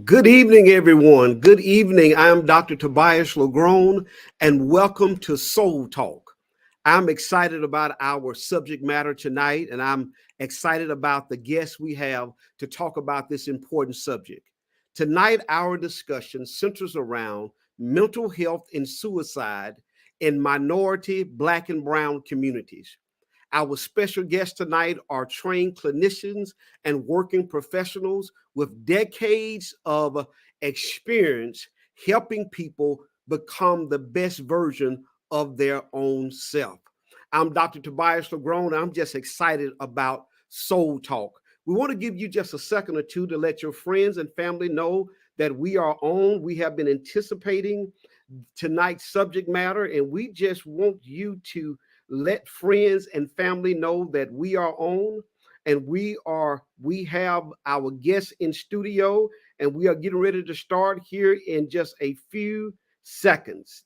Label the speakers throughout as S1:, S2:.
S1: Good evening, everyone. Good evening. I'm Dr. Tobias LaGrone, and welcome to Soul Talk. I'm excited about our subject matter tonight, and I'm excited about the guests we have to talk about this important subject. Tonight, our discussion centers around mental health and suicide in minority, Black, and Brown communities. Our special guests tonight are trained clinicians and working professionals with decades of experience helping people become the best version of their own self. I'm Dr. Tobias LaGrone. I'm just excited about Soul Talk. We want to give you just a second or two to let your friends and family know that we are on. We have been anticipating tonight's subject matter, and we just want you to let friends and family know that we are on, and we have our guests in studio, and we are getting ready to start here in just a few seconds.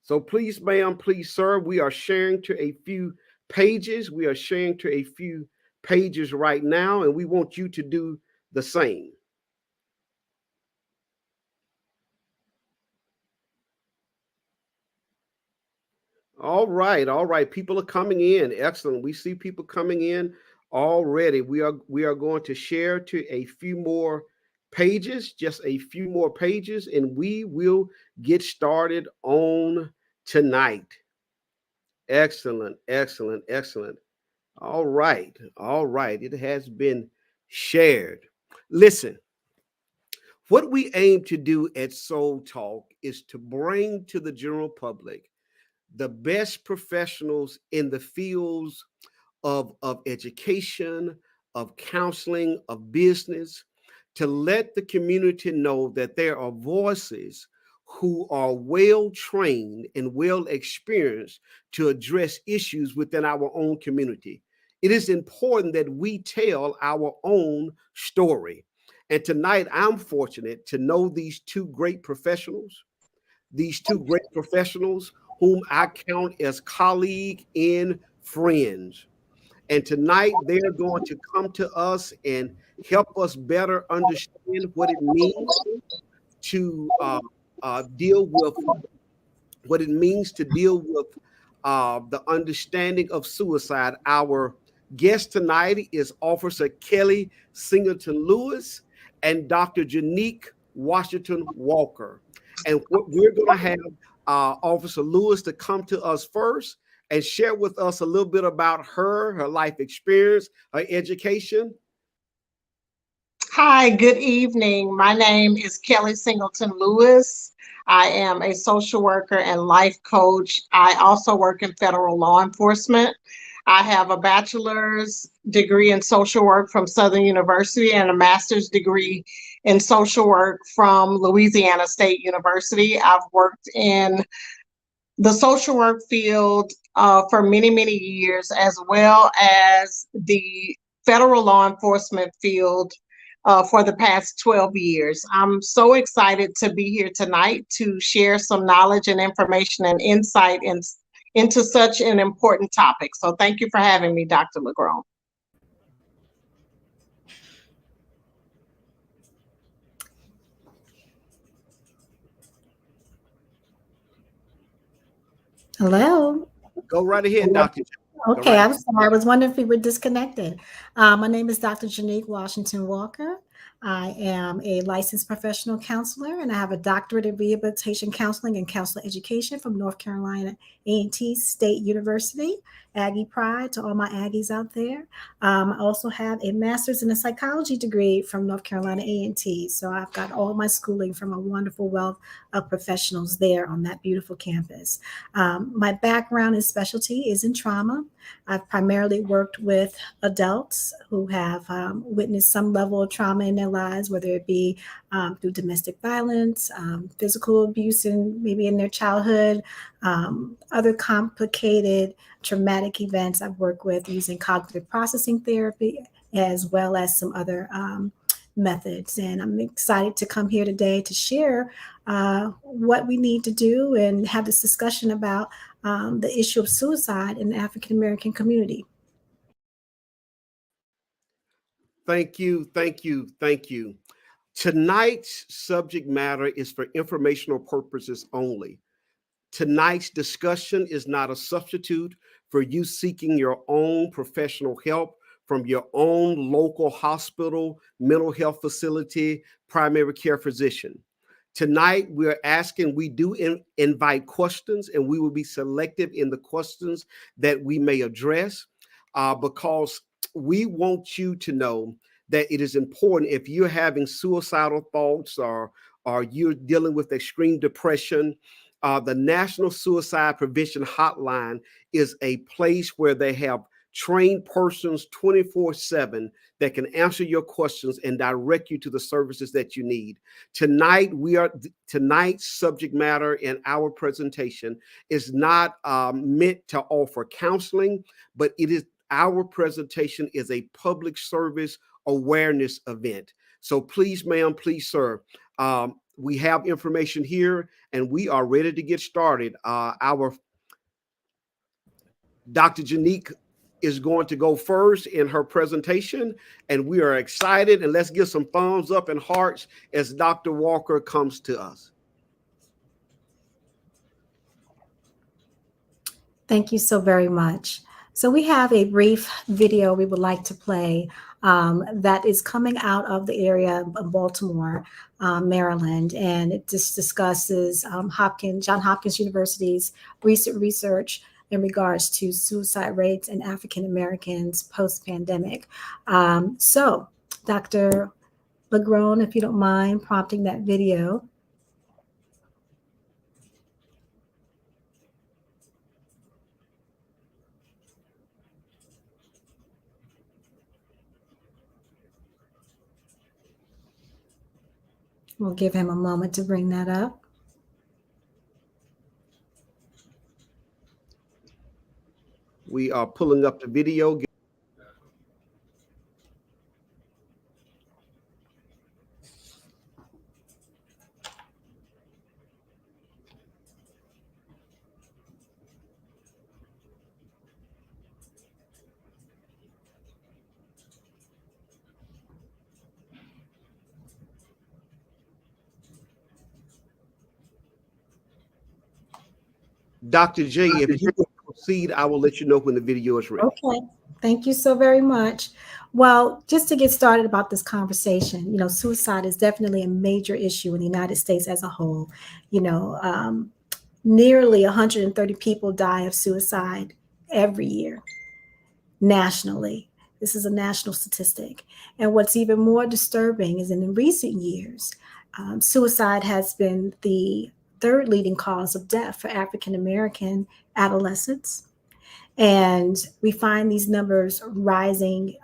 S1: So please, ma'am, please, sir, we are sharing to a few pages. We are sharing to a few pages right now, and we want you to do the same. All right. People are coming in. Excellent. We see people coming in already. We are going to share to a few more pages, just a few more pages, and we will get started on tonight. Excellent, excellent, excellent. All right. It has been shared. Listen, what we aim to do at Soul Talk is to bring to the general public the best professionals in the fields of education, of counseling, of business, to let the community know that there are voices who are well trained and well experienced to address issues within our own community. It is important that we tell our own story. And tonight, I'm fortunate to know these two great professionals whom I count as colleagues and friends. And tonight they're going to come to us and help us better understand what it means to deal with the understanding of suicide. Our guest tonight is Officer Kelli Singleton Louis and Dr. Janique Washington Walker. And what we're going to have Officer Lewis to come to us first and share with us a little bit about her life experience, her education.
S2: Hi, good evening. My name is Kelli Singleton Louis. I am a social worker and life coach. I also work in federal law enforcement. I have a bachelor's degree in social work from Southern University and a master's degree in social work from Louisiana State University. I've worked in the social work field for many, many years, as well as the federal law enforcement field for the past 12 years. I'm so excited to be here tonight to share some knowledge and information and insight into such an important topic. So thank you for having me, Dr. LaGrone.
S3: Hello.
S1: Go right ahead, Dr.
S3: Okay, I'm sorry. I was wondering if we were disconnected. My name is Dr. Janique Washington Walker. I am a licensed professional counselor, and I have a doctorate in rehabilitation counseling and counselor education from North Carolina A&T State University. Aggie Pride to all my Aggies out there. I also have a master's in a psychology degree from North Carolina A&T. So I've got all my schooling from a wonderful wealth of professionals there on that beautiful campus. My background and specialty is in trauma. I've primarily worked with adults who have witnessed some level of trauma in their lives, whether it be through domestic violence, physical abuse, and maybe in their childhood, other complicated traumatic events. I've worked with using cognitive processing therapy, as well as some other methods. And I'm excited to come here today to share what we need to do and have this discussion about the issue of suicide in the African American community.
S1: Thank you, thank you, thank you. Tonight's subject matter is for informational purposes only. Tonight's discussion is not a substitute for you seeking your own professional help from your own local hospital, mental health facility, primary care physician. Tonight, we're asking, we do invite questions, and we will be selective in the questions that we may address because we want you to know that it is important if you're having suicidal thoughts or you're dealing with extreme depression. The National Suicide Prevention Hotline is a place where they have trained persons 24/7 that can answer your questions and direct you to the services that you need. Tonight's subject matter in our presentation is not meant to offer counseling, but our presentation is a public service awareness event. So please, ma'am, please, sir, we have information here and we are ready to get started. Our Dr. Janique is going to go first in her presentation, and we are excited. And let's give some thumbs up and hearts as Dr. Walker comes to us.
S3: Thank you so very much. So we have a brief video we would like to play that is coming out of the area of Baltimore, Maryland, and it just discusses John Hopkins University's recent research in regards to suicide rates in African Americans post-pandemic. So Dr. LaGrone, if you don't mind prompting that video. We'll give him a moment to bring that up.
S1: We are pulling up the video. Dr. J, if you will proceed, I will let you know when the video is ready.
S3: Okay, thank you so very much. Well, just to get started about this conversation, suicide is definitely a major issue in the United States as a whole. Nearly 130 people die of suicide every year nationally. This is a national statistic. And what's even more disturbing is in recent years, suicide has been the third leading cause of death for African American adolescents. And we find these numbers rising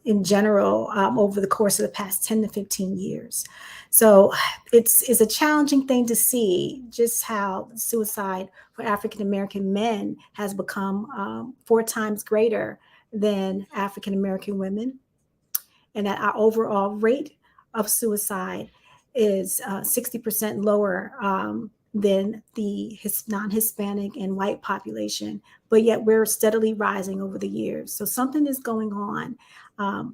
S3: in general over the course of the past 10 to 15 years. So it's a challenging thing to see just how suicide for African American men has become 4 times greater than African American women, and that our overall rate of suicide is 60% lower than the non-Hispanic and white population, but yet we're steadily rising over the years. So something is going on.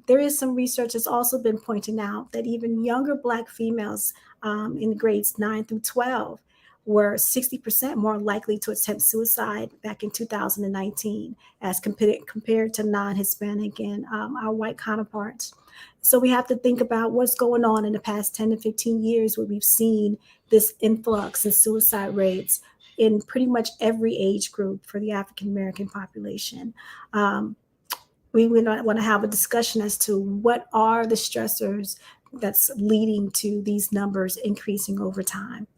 S3: There is some research that's also been pointing out that even younger Black females in grades 9 through 12 were 60% more likely to attempt suicide back in 2019 as compared to non-Hispanic and our white counterparts. So we have to think about what's going on in the past 10 to 15 years where we've seen this influx in suicide rates in pretty much every age group for the African American population. We want to have a discussion as to what are the stressors that's leading to these numbers increasing over time.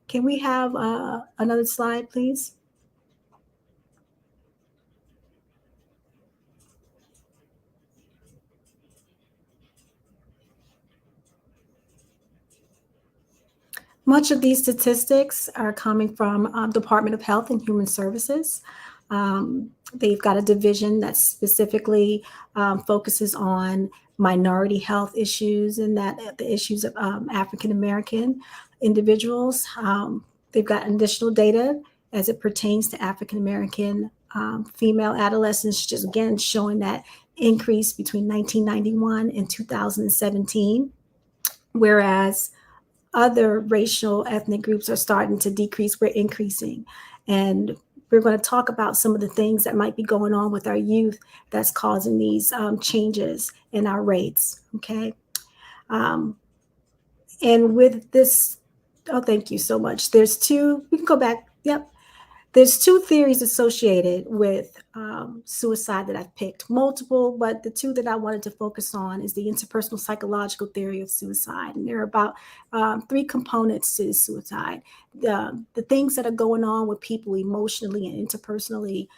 S3: Can we have another slide, please? Much of these statistics are coming from Department of Health and Human Services. They've got a division that specifically focuses on minority health issues and that the issues of African American individuals. They've got additional data as it pertains to African American female adolescents, just again showing that increased between 1991 and 2017, whereas other racial ethnic groups are starting to decrease, we're increasing. And we're going to talk about some of the things that might be going on with our youth that's causing these changes in our rates. Okay. And with this, oh, thank you so much. There's two, we can go back. Yep. There's two theories associated with suicide that I've picked, multiple, but the two that I wanted to focus on is the interpersonal psychological theory of suicide. And there are about three components to suicide. The things that are going on with people emotionally and interpersonally,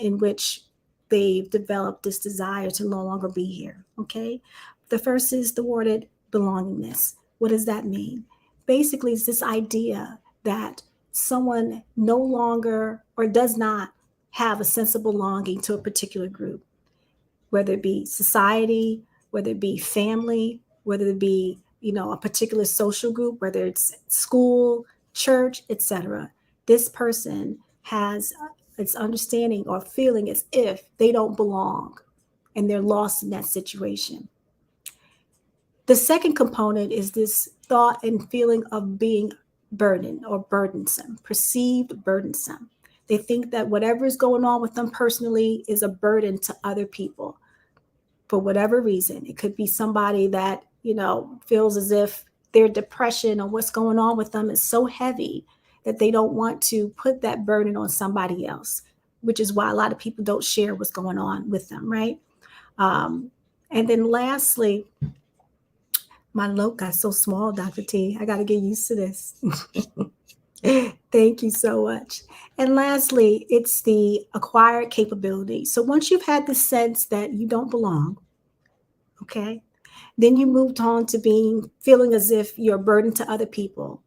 S3: in which they've developed this desire to no longer be here, okay? The first is the worded belongingness. What does that mean? Basically, it's this idea that someone no longer or does not have a sense of belonging to a particular group, whether it be society, whether it be family, whether it be, a particular social group, whether it's school, church, etc. This person has its understanding or feeling as if they don't belong and they're lost in that situation. The second component is this thought and feeling of being burdened or burdensome, perceived burdensome. They think that whatever is going on with them personally is a burden to other people for whatever reason. It could be somebody that, feels as if their depression or what's going on with them is so heavy that they don't want to put that burden on somebody else, which is why a lot of people don't share what's going on with them, right? And then lastly, my note got so small, Dr. T. I got to get used to this. Thank you so much. And lastly, it's the acquired capability. So once you've had the sense that you don't belong, okay, then you moved on to feeling as if you're a burden to other people.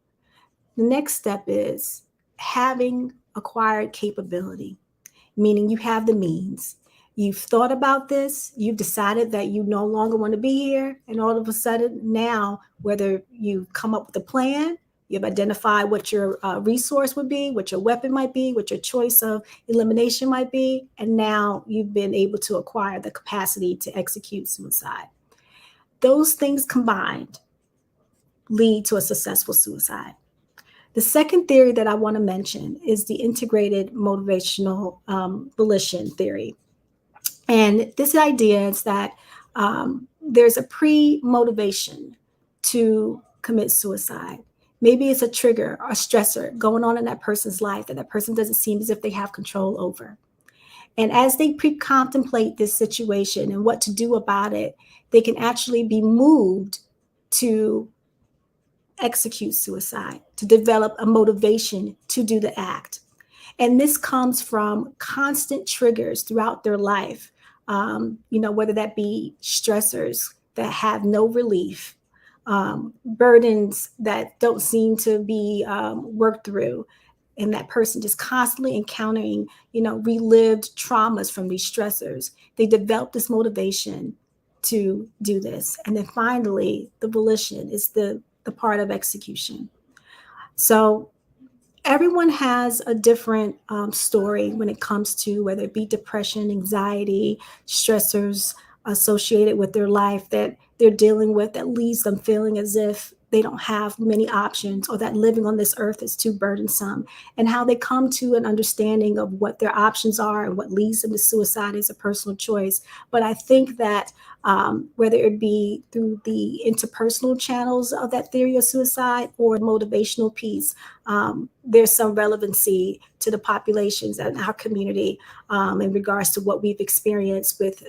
S3: The next step is having acquired capability, meaning you have the means. You've thought about this, you've decided that you no longer want to be here, and all of a sudden now, whether you come up with a plan, you've identified what your resource would be, what your weapon might be, what your choice of elimination might be, and now you've been able to acquire the capacity to execute suicide. Those things combined lead to a successful suicide. The second theory that I want to mention is the integrated motivational volition theory. And this idea is that there's a pre-motivation to commit suicide. Maybe it's a trigger or a stressor going on in that person's life that that person doesn't seem as if they have control over. And as they pre-contemplate this situation and what to do about it, they can actually be moved to execute suicide, to develop a motivation to do the act. And this comes from constant triggers throughout their life, whether that be stressors that have no relief, burdens that don't seem to be worked through, and that person just constantly encountering, relived traumas from these stressors. They develop this motivation to do this. And then finally, the volition is the part of execution. So everyone has a different story when it comes to whether it be depression, anxiety, stressors associated with their life that they're dealing with that leaves them feeling as if they don't have many options or that living on this earth is too burdensome, and how they come to an understanding of what their options are and what leads them to suicide is a personal choice. But I think that whether it be through the interpersonal channels of that theory of suicide or motivational piece, there's some relevancy to the populations and our community in regards to what we've experienced with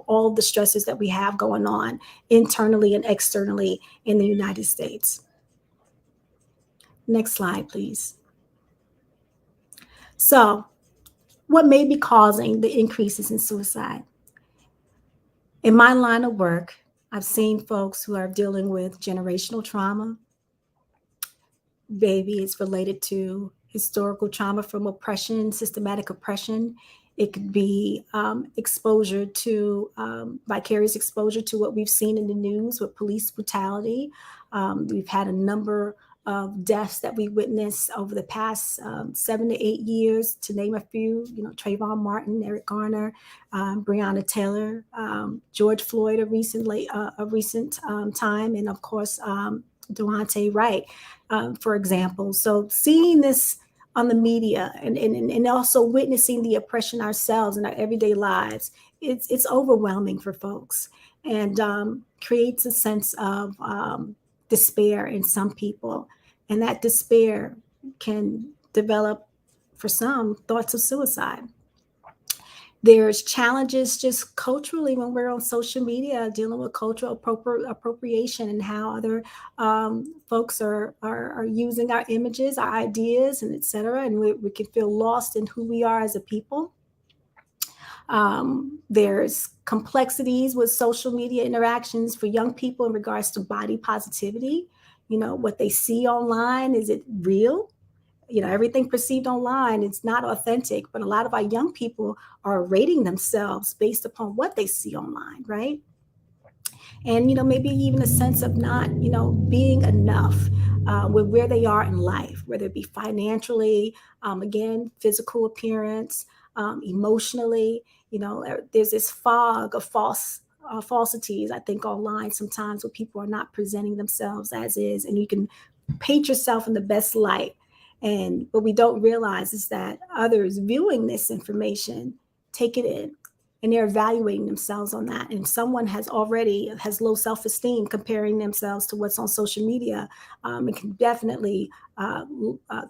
S3: all the stresses that we have going on internally and externally in the United States. Next slide, please. So, what may be causing the increases in suicide? In my line of work, I've seen folks who are dealing with generational trauma. Maybe it's related to historical trauma from oppression, systematic oppression. It could be exposure to vicarious exposure to what we've seen in the news with police brutality. We've had a number of deaths that we witnessed over the past 7 to 8 years, to name a few, Trayvon Martin, Eric Garner, Breonna Taylor, George Floyd, a recent time, and of course, Deontay Wright, for example. So seeing this on the media and also witnessing the oppression ourselves in our everyday lives, it's overwhelming for folks, and creates a sense of despair in some people. And that despair can develop, for some, thoughts of suicide. There's challenges just culturally when we're on social media dealing with cultural appropriation and how other folks are using our images, our ideas, and et cetera. And we can feel lost in who we are as a people. There's complexities with social media interactions for young people in regards to body positivity. What they see online, is it real? Everything perceived online, it's not authentic, but a lot of our young people are rating themselves based upon what they see online, right? And, maybe even a sense of not, being enough with where they are in life, whether it be financially, again, physical appearance, emotionally. There's this fog of falsities, I think, online sometimes, where people are not presenting themselves as is, and you can paint yourself in the best light. And what we don't realize is that others viewing this information take it in, and they're evaluating themselves on that. And someone has low self-esteem comparing themselves to what's on social media. It can definitely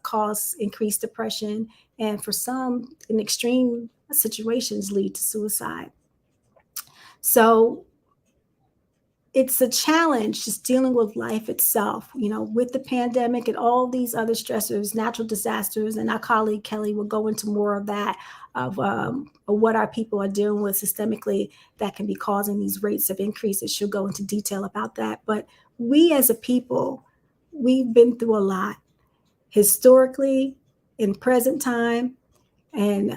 S3: cause increased depression, and for some, in extreme situations, lead to suicide. So it's a challenge just dealing with life itself, with the pandemic and all these other stressors, natural disasters. And our colleague Kelli will go into more of that, of what our people are dealing with systemically that can be causing these rates of increases. She'll go into detail about that. But we as a people, we've been through a lot historically, in present time. And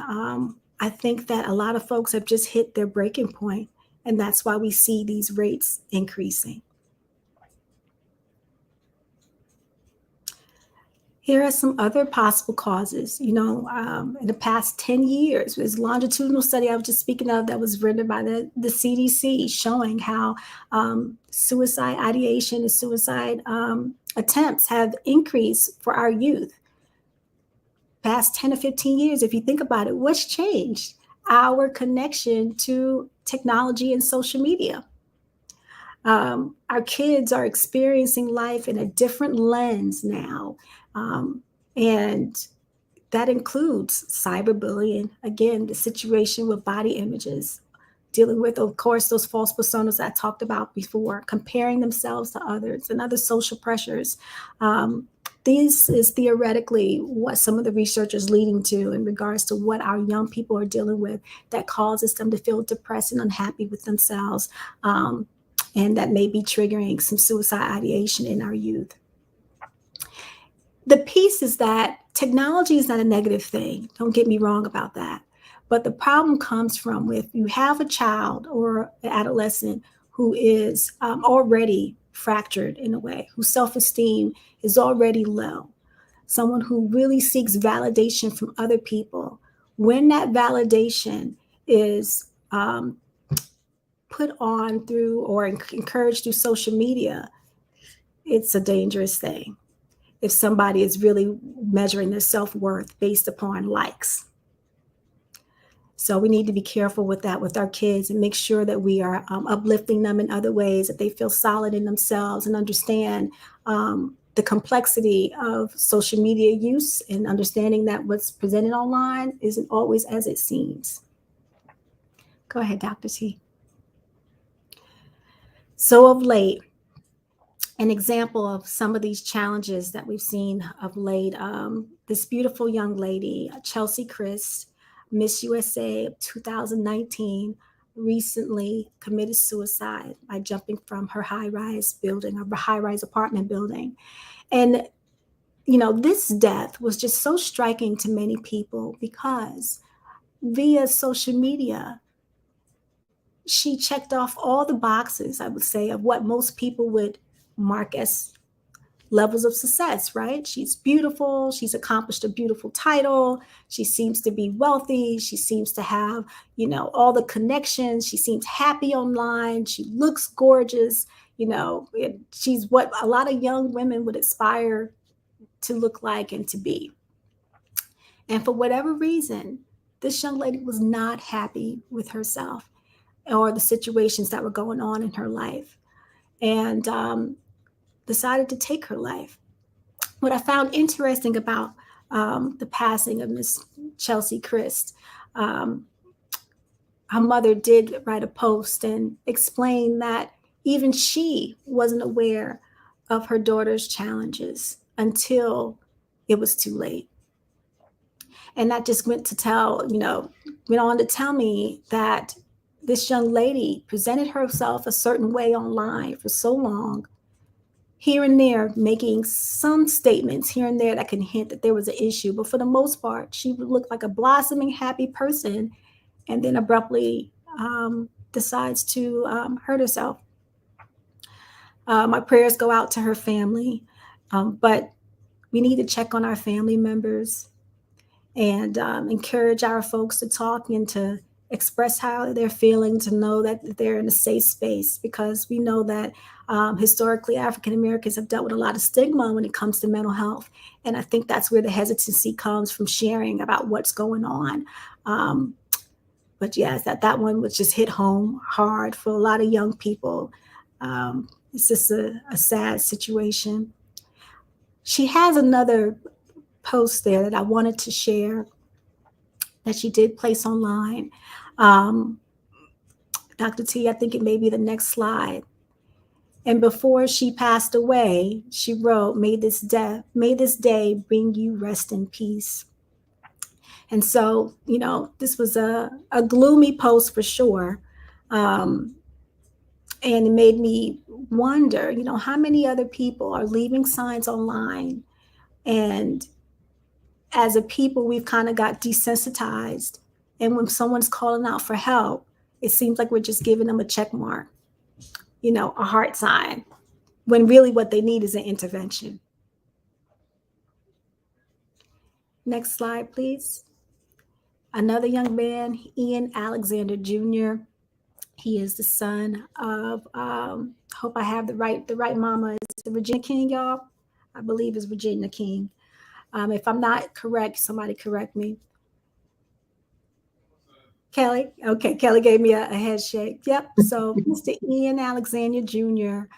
S3: I think that a lot of folks have just hit their breaking point. And that's why we see these rates increasing. Here are some other possible causes. In the past 10 years, there's a longitudinal study I was just speaking of that was written by the CDC, showing how suicide ideation and suicide attempts have increased for our youth. Past 10 to 15 years, if you think about it, what's changed? Our connection to technology and social media. Our kids are experiencing life in a different lens now. And that includes cyberbullying, again, the situation with body images, dealing with, of course, those false personas I talked about before, comparing themselves to others, and other social pressures. This is theoretically what some of the research is leading to in regards to what our young people are dealing with that causes them to feel depressed and unhappy with themselves, and that may be triggering some suicide ideation in our youth. The piece is that technology is not a negative thing. Don't get me wrong about that. But the problem comes from if you have a child or an adolescent who is already fractured in a way, whose self-esteem is already low, someone who really seeks validation from other people. When that validation is put on through or encouraged through social media, it's a dangerous thing. If somebody is really measuring their self-worth based upon likes. So we need to be careful with that with our kids and make sure that we are uplifting them in other ways, that they feel solid in themselves and understand the complexity of social media use, and understanding that what's presented online isn't always as it seems. Go ahead, Dr. T. So of late, an example of some of these challenges that we've seen of late, this beautiful young lady, Chelsea Chris, Miss USA of 2019, recently committed suicide by jumping from her high-rise building, a high-rise apartment building. And, this death was just so striking to many people because via social media, she checked off all the boxes, I would say, of what most people would mark as levels of success, right? She's beautiful. She's accomplished a beautiful title. She seems to be wealthy. She seems to have, all the connections. She seems happy online. She looks gorgeous. She's what a lot of young women would aspire to look like and to be. And for whatever reason, this young lady was not happy with herself or the situations that were going on in her life, and decided to take her life. What I found interesting about the passing of Miss Chelsea Christ, her mother did write a post and explain that even she wasn't aware of her daughter's challenges until it was too late. And that just went on to tell me that this young lady presented herself a certain way online for so long, here and there, making some statements here and there that can hint that there was an issue. But for the most part, she would look like a blossoming, happy person, and then abruptly decides to hurt herself. My prayers go out to her family, but we need to check on our family members and encourage our folks to talk and to express how they're feeling, to know that they're in a safe space, because we know that historically African Americans have dealt with a lot of stigma when it comes to mental health. And I think that's where the hesitancy comes from, sharing about what's going on. But yes, that one was just hit home hard for a lot of young people. It's just a sad situation. She has another post there that I wanted to share that she did place online. Dr. T, I think it may be the next slide. And before she passed away, she wrote, may this day bring you rest in peace. And so, this was a gloomy post for sure. And it made me wonder, how many other people are leaving signs online, and as a people, we've kind of got desensitized. And when someone's calling out for help, it seems like we're just giving them a check mark, a heart sign, when really what they need is an intervention. Next slide, please. Another young man, Ian Alexander Jr. He is the son of, hope I have the right mama. Is it Regina King, y'all? I believe it's Regina King. If I'm not correct, somebody correct me. Kelly? Okay, Kelly gave me a head shake. Yep. So Mr. Ian Alexander Jr.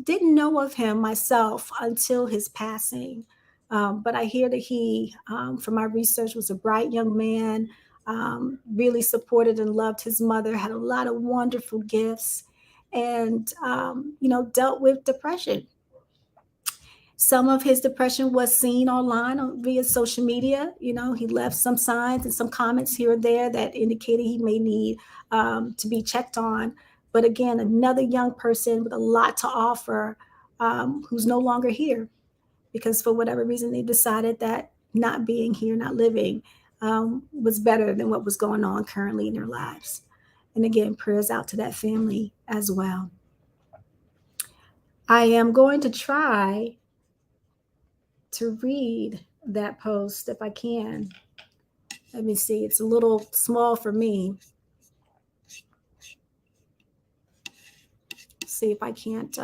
S3: Didn't know of him myself until his passing. But I hear that he, from my research, was a bright young man, really supported and loved his mother, had a lot of wonderful gifts, and, dealt with depression. Some of his depression was seen online via social media. He left some signs and some comments here and there that indicated he may need to be checked on. But again, another young person with a lot to offer, who's no longer here, because for whatever reason, they decided that not being here, not living, was better than what was going on currently in their lives. And again, prayers out to that family as well. I am going to try to read that post if I can. Let me see. It's a little small for me. See if I can't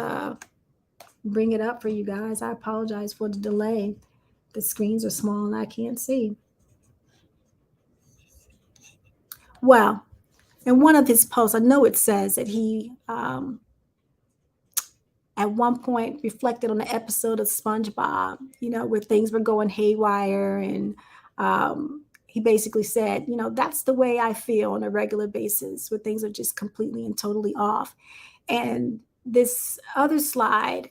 S3: bring it up for you guys. I apologize for the delay. The screens are small and I can't see. Well, in one of his posts, I know it says that he at one point reflected on the episode of SpongeBob, where things were going haywire. And he basically said, that's the way I feel on a regular basis, where things are just completely and totally off. And this other slide,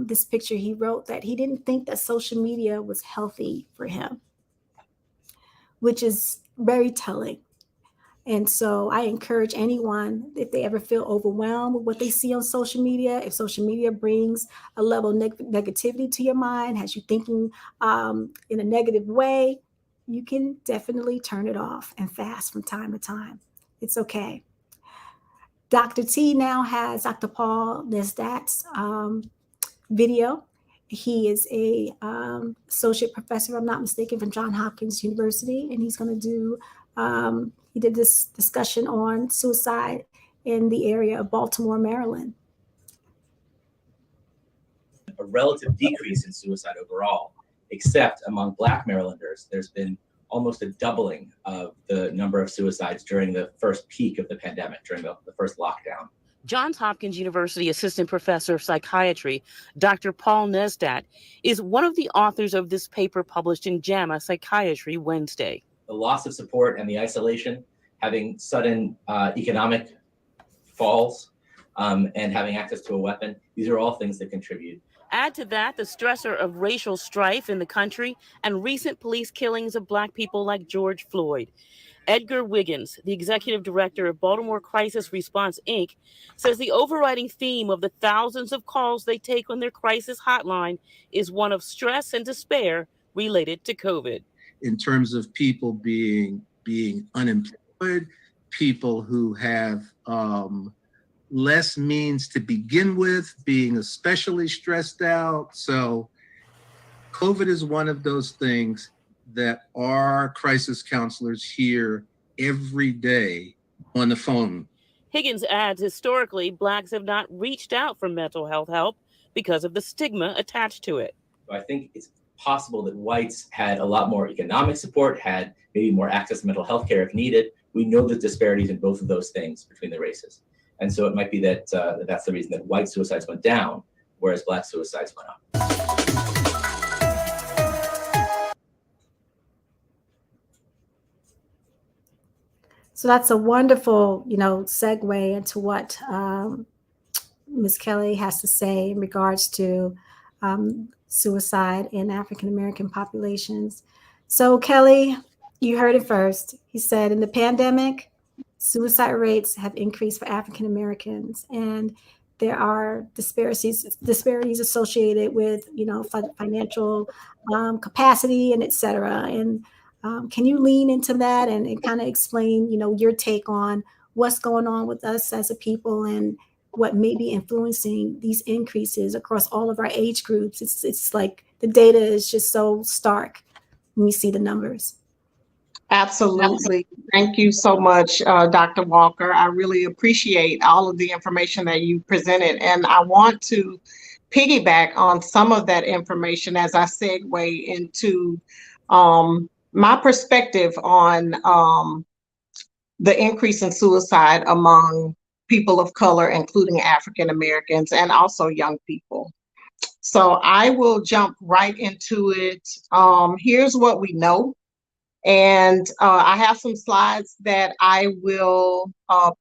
S3: this picture, he wrote that he didn't think that social media was healthy for him, which is very telling. And so I encourage anyone, if they ever feel overwhelmed with what they see on social media, if social media brings a level of negativity to your mind, has you thinking in a negative way, you can definitely turn it off and fast from time to time. It's okay. Dr. T now has Dr. Paul Nesdat's video. He is a associate professor, if I'm not mistaken, from Johns Hopkins University, and he's going to do. He did this discussion on suicide in the area of Baltimore, Maryland.
S4: A relative decrease in suicide overall, except among Black Marylanders, there's been almost a doubling of the number of suicides during the first peak of the pandemic, during the first lockdown.
S5: Johns Hopkins University Assistant Professor of Psychiatry, Dr. Paul Nesdat, is one of the authors of this paper published in JAMA Psychiatry Wednesday.
S4: The loss of support and the isolation, having sudden economic falls, and having access to a weapon, these are all things that contribute.
S5: Add to that the stressor of racial strife in the country and recent police killings of Black people like George Floyd. Edgar Wiggins, the executive director of Baltimore Crisis Response, Inc., says the overriding theme of the thousands of calls they take on their crisis hotline is one of stress and despair related to COVID.
S6: In terms of people being unemployed, people who have less means to begin with, being especially stressed out. So COVID is one of those things that our crisis counselors hear every day on the phone.
S5: Higgins adds, historically, Blacks have not reached out for mental health help because of the stigma attached to it.
S4: I think it's possible that whites had a lot more economic support, had maybe more access to mental health care if needed. We know the disparities in both of those things between the races. And so it might be that that's the reason that white suicides went down, whereas Black suicides went up.
S3: So that's a wonderful, segue into what Ms. Kelli has to say in regards to suicide in African American populations. So Kelli, you heard it first. He said in the pandemic, suicide rates have increased for African Americans, and there are disparities associated with, financial capacity and et cetera. And can you lean into that and kind of explain, your take on what's going on with us as a people and what may be influencing these increases across all of our age groups? It's like the data is just so stark when we see the numbers.
S2: Absolutely. Thank you so much, Dr. Walker. I really appreciate all of the information that you presented. And I want to piggyback on some of that information as I segue into my perspective on the increase in suicide among people of color, including African Americans and also young people. So I will jump right into it. Here's what we know. And I have some slides that I will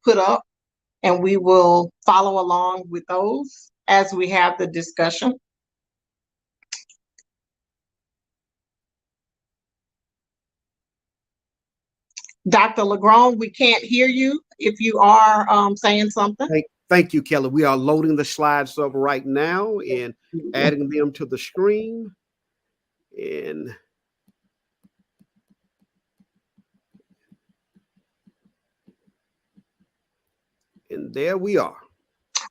S2: put up, and we will follow along with those as we have the discussion. Dr. LaGrone, we can't hear you if you are saying something.
S1: Thank you, Kelli. We are loading the slides up right now and adding them to the screen. And there we are.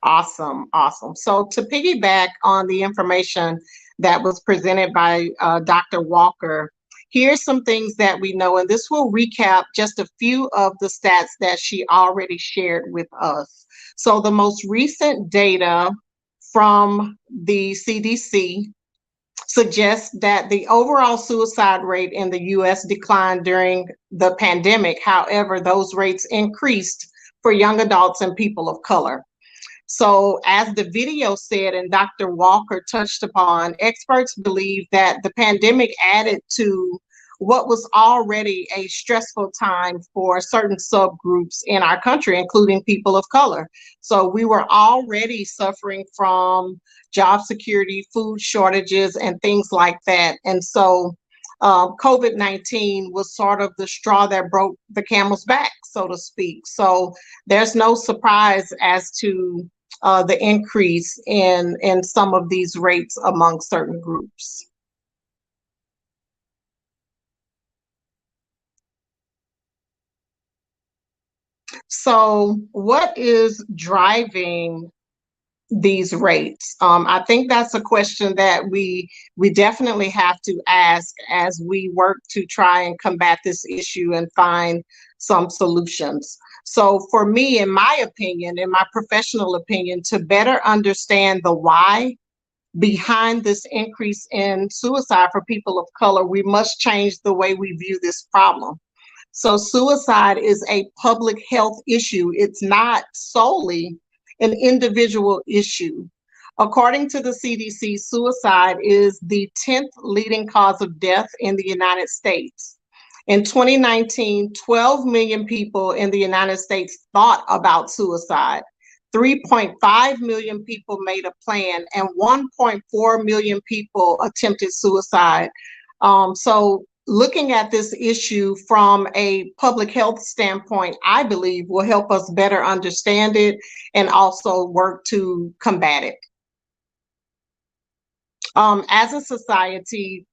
S2: Awesome. So to piggyback on the information that was presented by Dr. Walker, here's some things that we know, and this will recap just a few of the stats that she already shared with us. So the most recent data from the CDC suggests that the overall suicide rate in the US declined during the pandemic. However, those rates increased for young adults and people of color. So as the video said, and Dr. Walker touched upon, experts believe that the pandemic added to what was already a stressful time for certain subgroups in our country, including people of color. So we were already suffering from job security, food shortages, and things like that. And so COVID-19 was sort of the straw that broke the camel's back, so to speak. So there's no surprise as to the increase in some of these rates among certain groups. So what is driving these rates? I think that's a question that we definitely have to ask as we work to try and combat this issue and find some solutions. So for me, in my opinion, in my professional opinion, to better understand the why behind this increase in suicide for people of color, we must change the way we view this problem. So suicide is a public health issue. It's not solely an individual issue. According to the CDC, suicide is the 10th leading cause of death in the United States. In 2019, 12 million people in the United States thought about suicide. 3.5 million people made a plan, and 1.4 million people attempted suicide. So looking at this issue from a public health standpoint, I believe will help us better understand it and also work to combat it. As a society,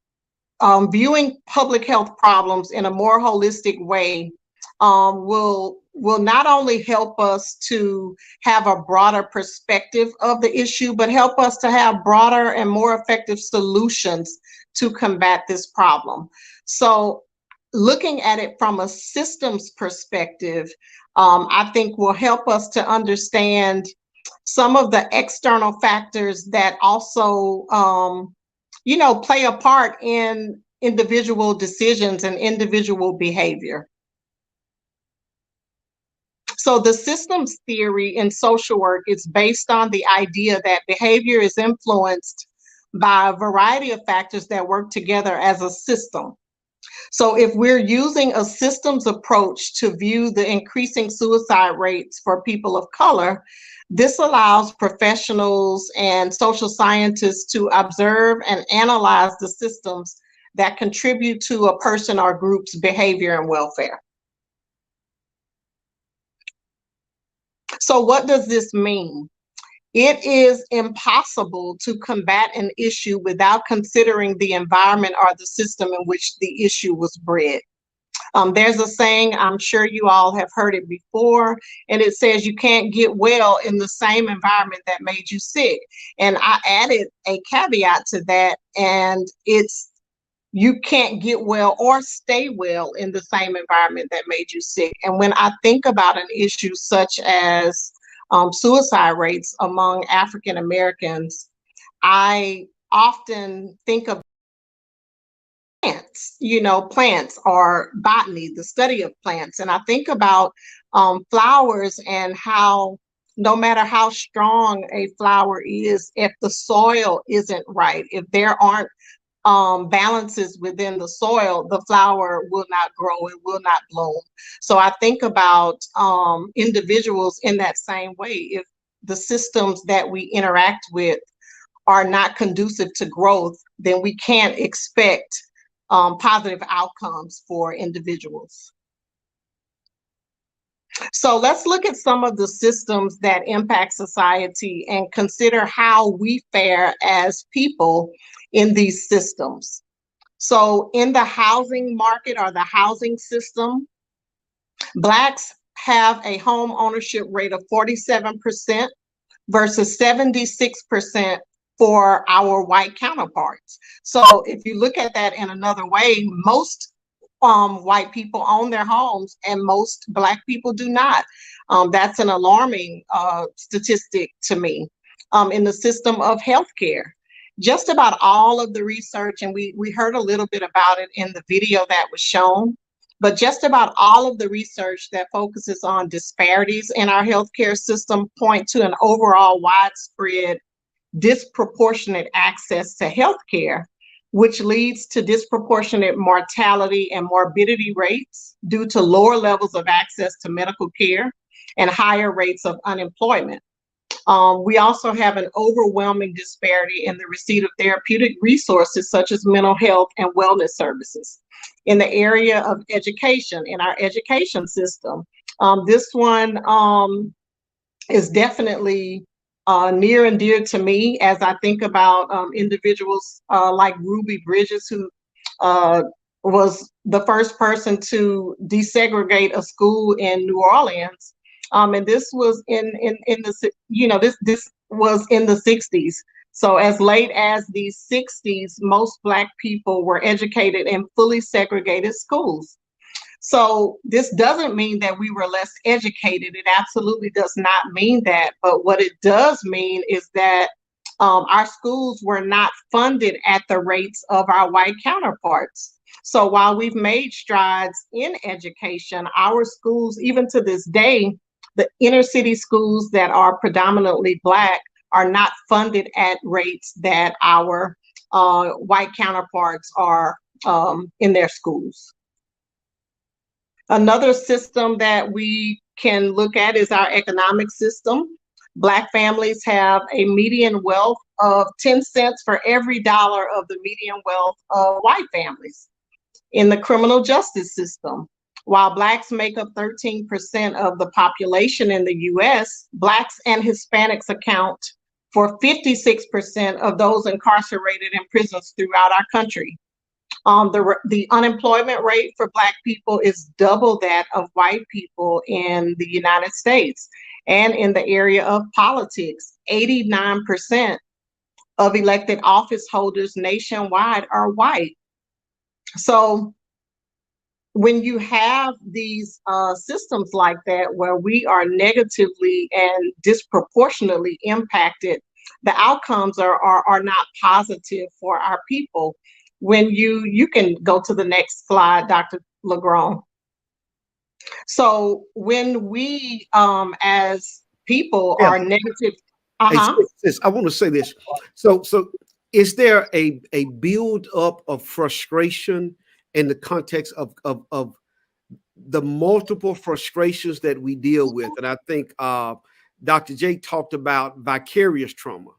S2: viewing public health problems in a more holistic way will not only help us to have a broader perspective of the issue, but help us to have broader and more effective solutions to combat this problem. So looking at it from a systems perspective, I think will help us to understand some of the external factors that also play a part in individual decisions and individual behavior. So the systems theory in social work is based on the idea that behavior is influenced by a variety of factors that work together as a system. So if we're using a systems approach to view the increasing suicide rates for people of color, this allows professionals and social scientists to observe and analyze the systems that contribute to a person or group's behavior and welfare. So what does this mean? It is impossible to combat an issue without considering the environment or the system in which the issue was bred. There's a saying, I'm sure you all have heard it before, and it says you can't get well in the same environment that made you sick. And I added a caveat to that, and it's you can't get well or stay well in the same environment that made you sick. And when I think about an issue such as suicide rates among African Americans, I often think of plants, plants or botany, the study of plants. And I think about flowers and how no matter how strong a flower is, if the soil isn't right, if there aren't balances within the soil, the flower will not grow, it will not bloom. So I think about individuals in that same way. If the systems that we interact with are not conducive to growth, then we can't expect positive outcomes for individuals. So let's look at some of the systems that impact society and consider how we fare as people in these systems. So in the housing market or the housing system, Blacks have a home ownership rate of 47% versus 76% for our white counterparts. So if you look at that in another way, most white people own their homes and most Black people do not. That's an alarming statistic to me. In the system of healthcare, just about all of the research, and we heard a little bit about it in the video that was shown, but just about all of the research that focuses on disparities in our healthcare system point to an overall widespread disproportionate access to healthcare, which leads to disproportionate mortality and morbidity rates due to lower levels of access to medical care and higher rates of unemployment. We also have an overwhelming disparity in the receipt of therapeutic resources such as mental health and wellness services. In the area of education, in our education system, this one is definitely near and dear to me as I think about individuals like Ruby Bridges, who was the first person to desegregate a school in New Orleans. And this was in the, this was in the 60s. So as late as the 60s, most Black people were educated in fully segregated schools. So this doesn't mean that we were less educated. It absolutely does not mean that. But what it does mean is that our schools were not funded at the rates of our white counterparts. So while we've made strides in education, our schools, even to this day, the inner city schools that are predominantly Black are not funded at rates that our white counterparts are in their schools. Another system that we can look at is our economic system. Black families have a median wealth of 10 cents for every dollar of the median wealth of white families. In the criminal justice system, while Blacks make up 13% of the population in the US, Blacks and Hispanics account for 56% of those incarcerated in prisons throughout our country. The unemployment rate for Black people is double that of white people in the United States. And in the area of politics, 89% of elected office holders nationwide are white. So when you have these systems like that, where we are negatively and disproportionately impacted, the outcomes are not positive for our people. When you can go to the next slide, Dr. LaGrone. So when we as people are negative,
S1: Hey, sis, I want to say this. So is there a build up of frustration in the context of the multiple frustrations that we deal with? And I think Dr. J talked about vicarious trauma,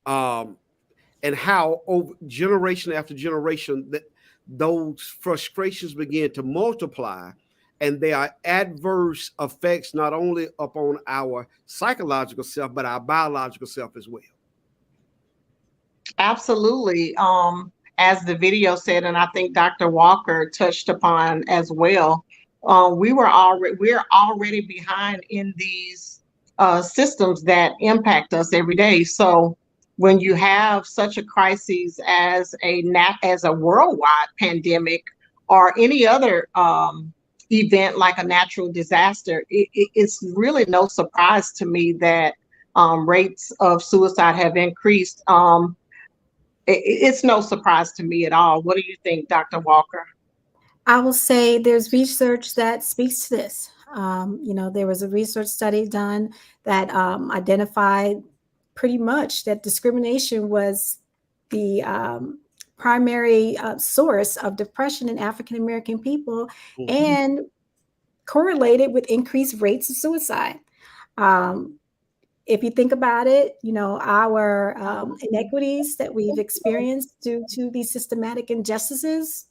S1: and how over generation after generation that those frustrations begin to multiply, and they are adverse effects not only upon our psychological self, but our biological self as well.
S2: Absolutely. As the video said, and I think Dr. Walker touched upon as well, we're already behind in these systems that impact us every day. So when you have such a crisis as a worldwide pandemic or any other event like a natural disaster, it's really no surprise to me that rates of suicide have increased. It's no surprise to me at all. What do you think, Dr. Walker?
S3: I will say there's research that speaks to this. There was a research study done that identified pretty much that discrimination was the primary source of depression in African American people, and correlated with increased rates of suicide. If you think about it, our inequities that we've experienced due to these systematic injustices,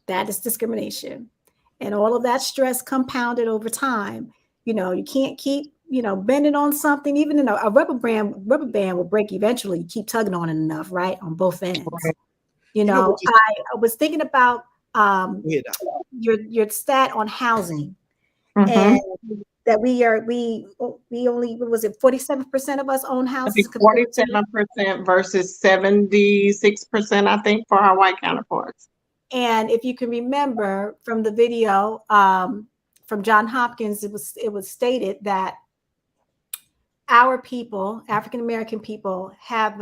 S3: that is discrimination. And all of that stress compounded over time. You can't keep, bending on something. Even in a rubber band will break eventually. You keep tugging on it enough, right? On both ends. I was thinking about your stat on housing. And that we only, was it 47% of us own houses?
S2: 47% versus 76%, I think, for our white counterparts.
S3: And if you can remember from the video from John Hopkins, it was stated that our people, African American people, have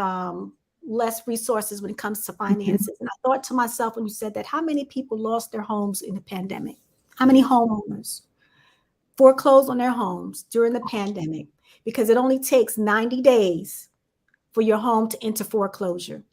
S3: less resources when it comes to finances. And I thought to myself when you said that, how many people lost their homes in the pandemic? How many homeowners foreclosed on their homes during the pandemic? Because it only takes 90 days for your home to enter foreclosure.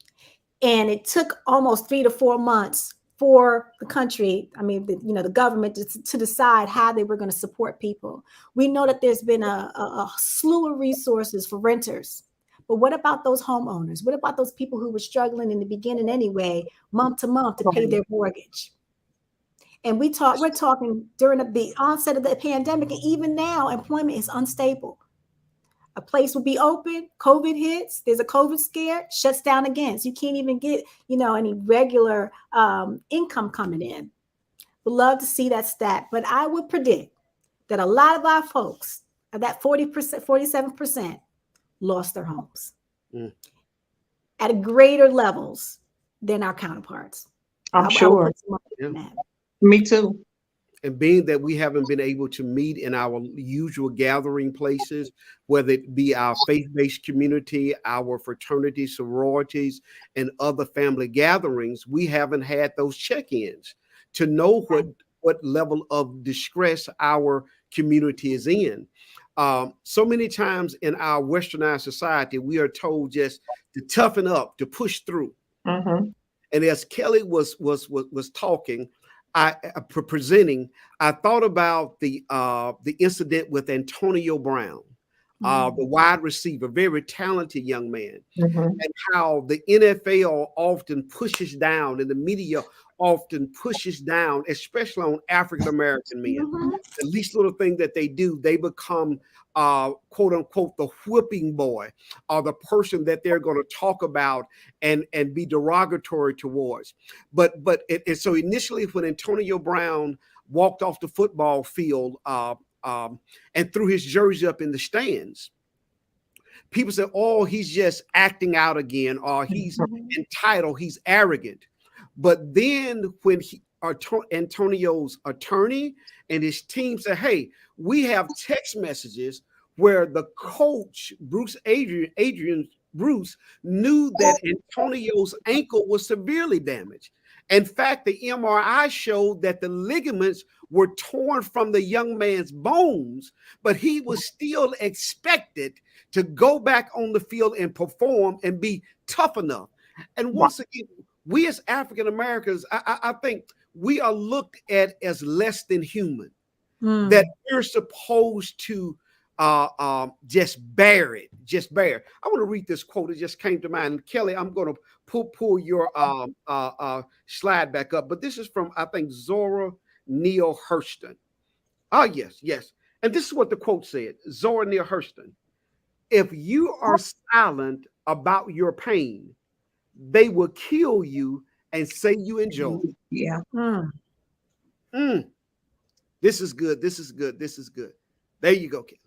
S3: And it took almost 3 to 4 months for the country, the government to decide how they were going to support people. We know that there's been a slew of resources for renters. But what about those homeowners? What about those people who were struggling in the beginning anyway, month to month, to pay their mortgage? And we're talking during the onset of the pandemic, and even now, employment is unstable. A place will be open, COVID hits, there's a COVID scare, shuts down again. So you can't even get, any regular income coming in. Would love to see that stat, but I would predict that a lot of our folks, that 40%, 47%, lost their homes
S2: Mm.
S3: at greater levels than our counterparts.
S2: I'm
S3: I would
S2: sure.
S3: put some money
S1: Yeah.
S3: on that.
S2: Me too.
S1: And being that we haven't been able to meet in our usual gathering places, whether it be our faith-based community, our fraternities, sororities, and other family gatherings, we haven't had those check-ins to know what level of distress our community is in. So many times in our westernized society, we are told just to toughen up, to push through.
S2: Mm-hmm.
S1: And as Kelli was talking, presenting, I thought about the incident with Antonio Brown, the wide receiver, very talented young man,
S2: Mm-hmm.
S1: and how the NFL often pushes down and the media often pushes down, especially on African American men.
S3: Mhm.
S1: The least little thing that they do, they become quote unquote the whipping boy, or the person that they're going to talk about and be derogatory towards. So initially, when Antonio Brown walked off the football field and threw his jersey up in the stands, people said, "Oh, he's just acting out again, or he's entitled, he's arrogant." But then when Antonio's attorney and his team said, "Hey, we have text messages where the coach, Adrian Bruce, knew that Antonio's ankle was severely damaged. In fact, the MRI showed that the ligaments were torn from the young man's bones, but he was still expected to go back on the field and perform and be tough enough." And once again, we as African Americans, I think we are looked at as less than human, that we're supposed to just bear it, just bear. I want to read this quote. It just came to mind. And Kelli, I'm going to pull your slide back up. But this is from, I think, Zora Neale Hurston. Oh, yes. And this is what the quote said. Zora Neale Hurston: "If you are silent about your pain, they will kill you and say you enjoy it."
S2: Yeah.
S1: This is good. This is good. This is good. There you go, Kelli.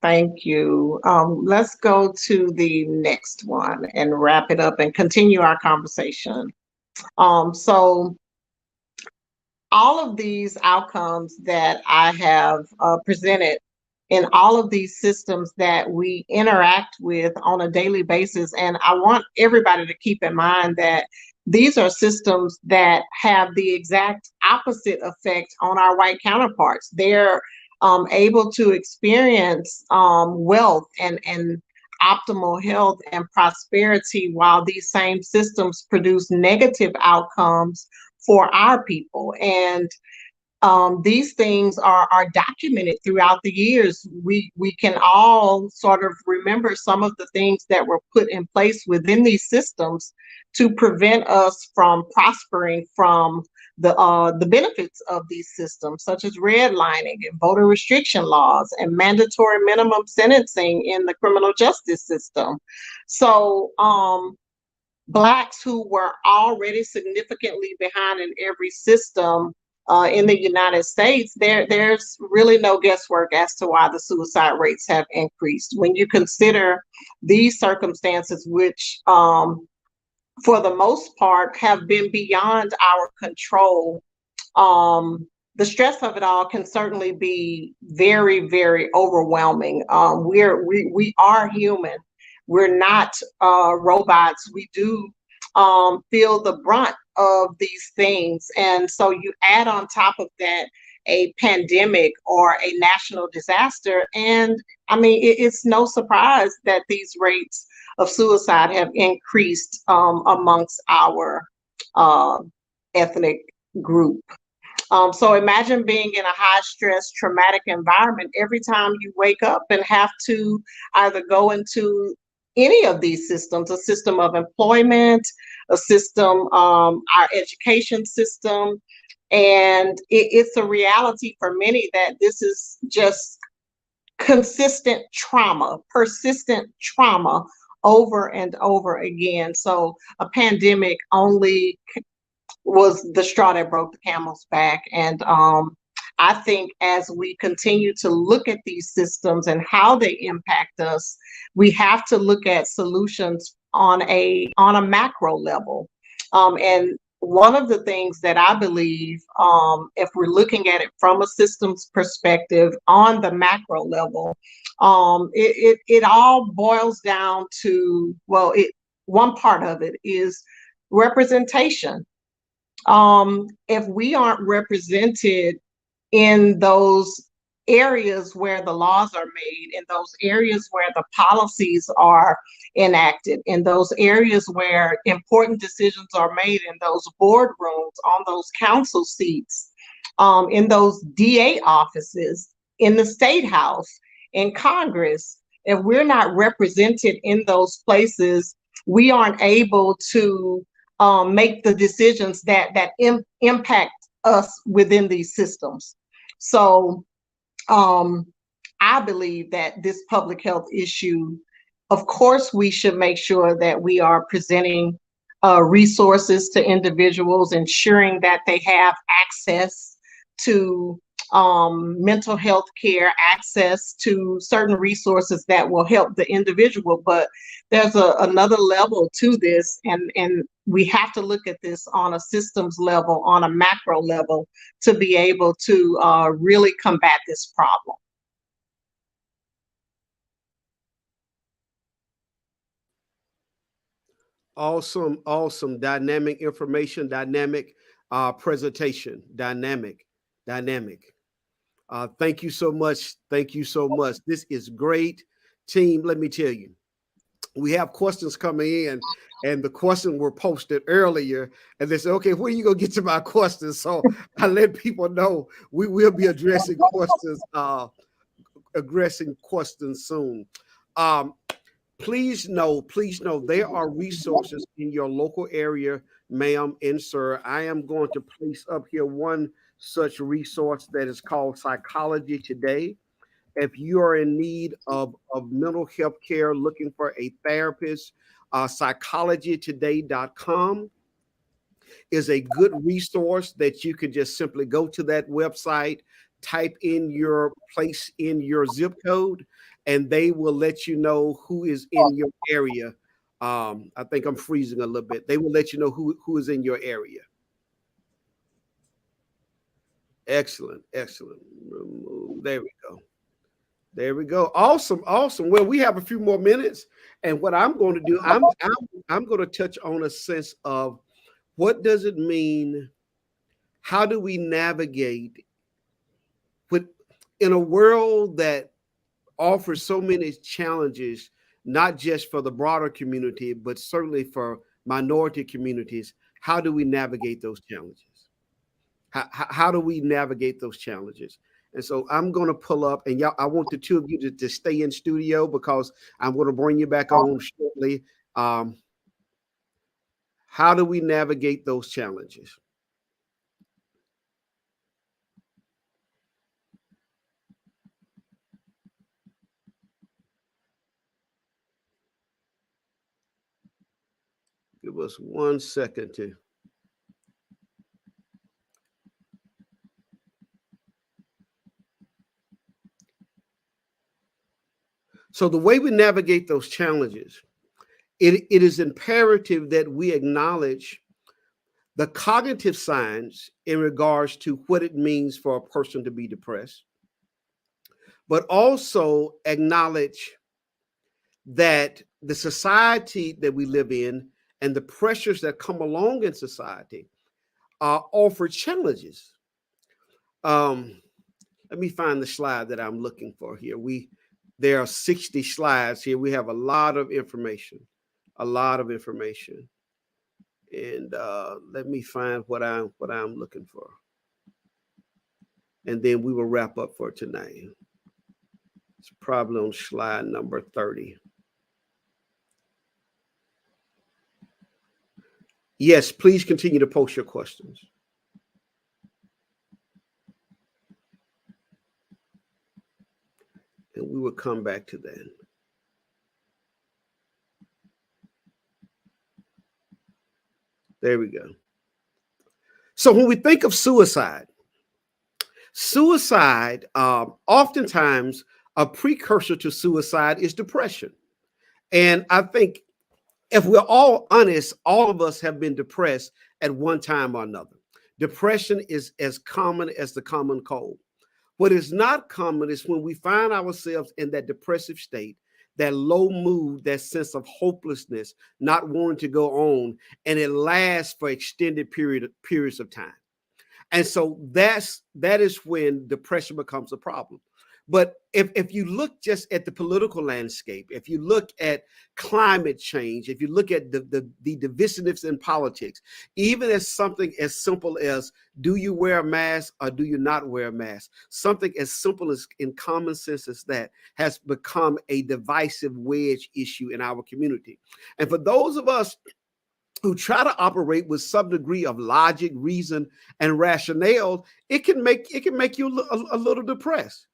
S2: Thank you. Let's go to the next one and wrap it up and continue our conversation. So all of these outcomes that I have presented in all of these systems that we interact with on a daily basis, and I want everybody to keep in mind that these are systems that have the exact opposite effect on our white counterparts. They're able to experience wealth and optimal health and prosperity, while these same systems produce negative outcomes for our people. And these things are documented throughout the years. We can all sort of remember some of the things that were put in place within these systems to prevent us from prospering from the benefits of these systems, such as redlining and voter restriction laws and mandatory minimum sentencing in the criminal justice system. So Blacks who were already significantly behind in every system in the United States, there's really no guesswork as to why the suicide rates have increased. When you consider these circumstances, which for the most part have been beyond our control, the stress of it all can certainly be very, very overwhelming. We are human. We're not robots. We do feel the brunt of these things. And so you add on top of that a pandemic or a national disaster. And I mean, it's no surprise that these rates of suicide have increased amongst our ethnic group. So imagine being in a high stress, traumatic environment every time you wake up and have to either go into any of these systems, a system of employment, a system, our education system. And it's a reality for many that this is just consistent trauma, persistent trauma over and over again. So a pandemic only was the straw that broke the camel's back. And I think as we continue to look at these systems and how they impact us, we have to look at solutions on a macro level. And one of the things that I believe, if we're looking at it from a systems perspective on the macro level, it all boils down to, well, one part of it is representation. If we aren't represented in those areas where the laws are made, in those areas where the policies are enacted, in those areas where important decisions are made, in those boardrooms, on those council seats, in those DA offices, in the state house, in Congress, if we're not represented in those places, we aren't able to make the decisions that impact us within these systems. So I believe that this public health issue, of course, we should make sure that we are presenting resources to individuals, ensuring that they have access to mental health care, access to certain resources that will help the individual. But there's another level to this, and we have to look at this on a systems level, on a macro level, to be able to really combat this problem.
S1: Awesome. Dynamic information, dynamic presentation, dynamic. Thank you so much. This is great. Team, let me tell you, we have questions coming in, and the questions were posted earlier, and they said, okay, when are you gonna get to my questions? So I let people know we will be addressing questions soon. Please know there are resources in your local area, ma'am and sir. I am going to place up here one such resource that is called Psychology Today. If you are in need of mental health care, looking for a therapist, psychologytoday.com is a good resource that you can just simply go to that website, type in your place in your zip code, and they will let you know who is in your area. I think I'm freezing a little bit. They will let you know who is in your area. Excellent. There we go. Awesome. Well, we have a few more minutes, and what I'm going to do, I'm going to touch on a sense of what does it mean? How do we navigate in a world that offers so many challenges, not just for the broader community, but certainly for minority communities? How do we navigate those challenges? How do we navigate those challenges? And so I'm going to pull up, and y'all, I want the two of you to stay in studio because I'm going to bring you back on shortly. How do we navigate those challenges? Give us 1 second to. So the way we navigate those challenges, it is imperative that we acknowledge the cognitive signs in regards to what it means for a person to be depressed, but also acknowledge that the society that we live in and the pressures that come along in society offer challenges. Let me find the slide that I'm looking for here. There are 60 slides here. We have a lot of information. And let me find what I'm looking for. And then we will wrap up for tonight. It's probably on slide number 30. Yes, please continue to post your questions. And we will come back to that. There we go. So when we think of suicide, Suicide, oftentimes a precursor to suicide is depression. And I think if we're all honest, all of us have been depressed at one time or another. Depression is as common as the common cold. What is not common is when we find ourselves in that depressive state, that low mood, that sense of hopelessness, not wanting to go on, and it lasts for extended periods of time. And so that is when depression becomes a problem. But if you look just at the political landscape, if you look at climate change, if you look at the divisiveness in politics, even as something as simple as do you wear a mask or do you not wear a mask, something as simple as in common sense as that has become a divisive wedge issue in our community. And for those of us who try to operate with some degree of logic, reason, and rationale, it can make you a little depressed.